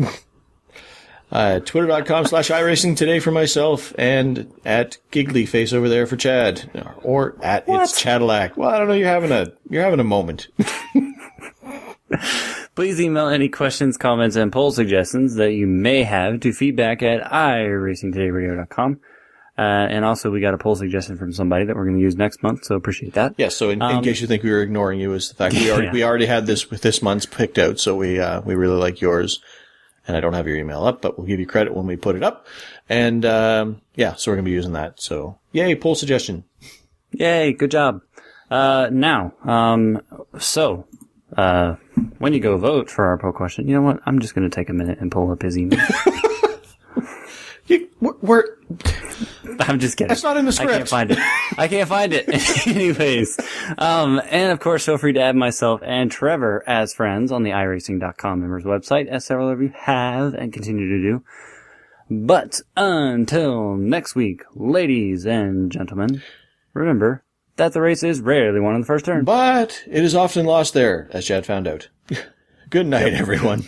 Twitter.com/iRacing today for myself, and at Gigglyface over there for Chad, or at It's Chadillac. Well, I don't know. You're having a moment. Please email any questions, comments, and poll suggestions that you may have to feedback at iRacingTodayRadio.com. And also, we got a poll suggestion from somebody that we're going to use next month, so appreciate that. Yes, so in case you think we were ignoring you, is the fact we already had this month's picked out, so we really like yours. And I don't have your email up, but we'll give you credit when we put it up. And so we're going to be using that. So yay, poll suggestion. Yay, good job. When you go vote for our poll question, you know what? I'm just going to take a minute and pull up his email. We're I'm just kidding. That's not in the script. I can't find it. Anyways. And of course, feel free to add myself and Trevor as friends on the iRacing.com members website, as several of you have and continue to do. But until next week, ladies and gentlemen, remember that the race is rarely won on the first turn. But it is often lost there, as Chad found out. Good night, everyone.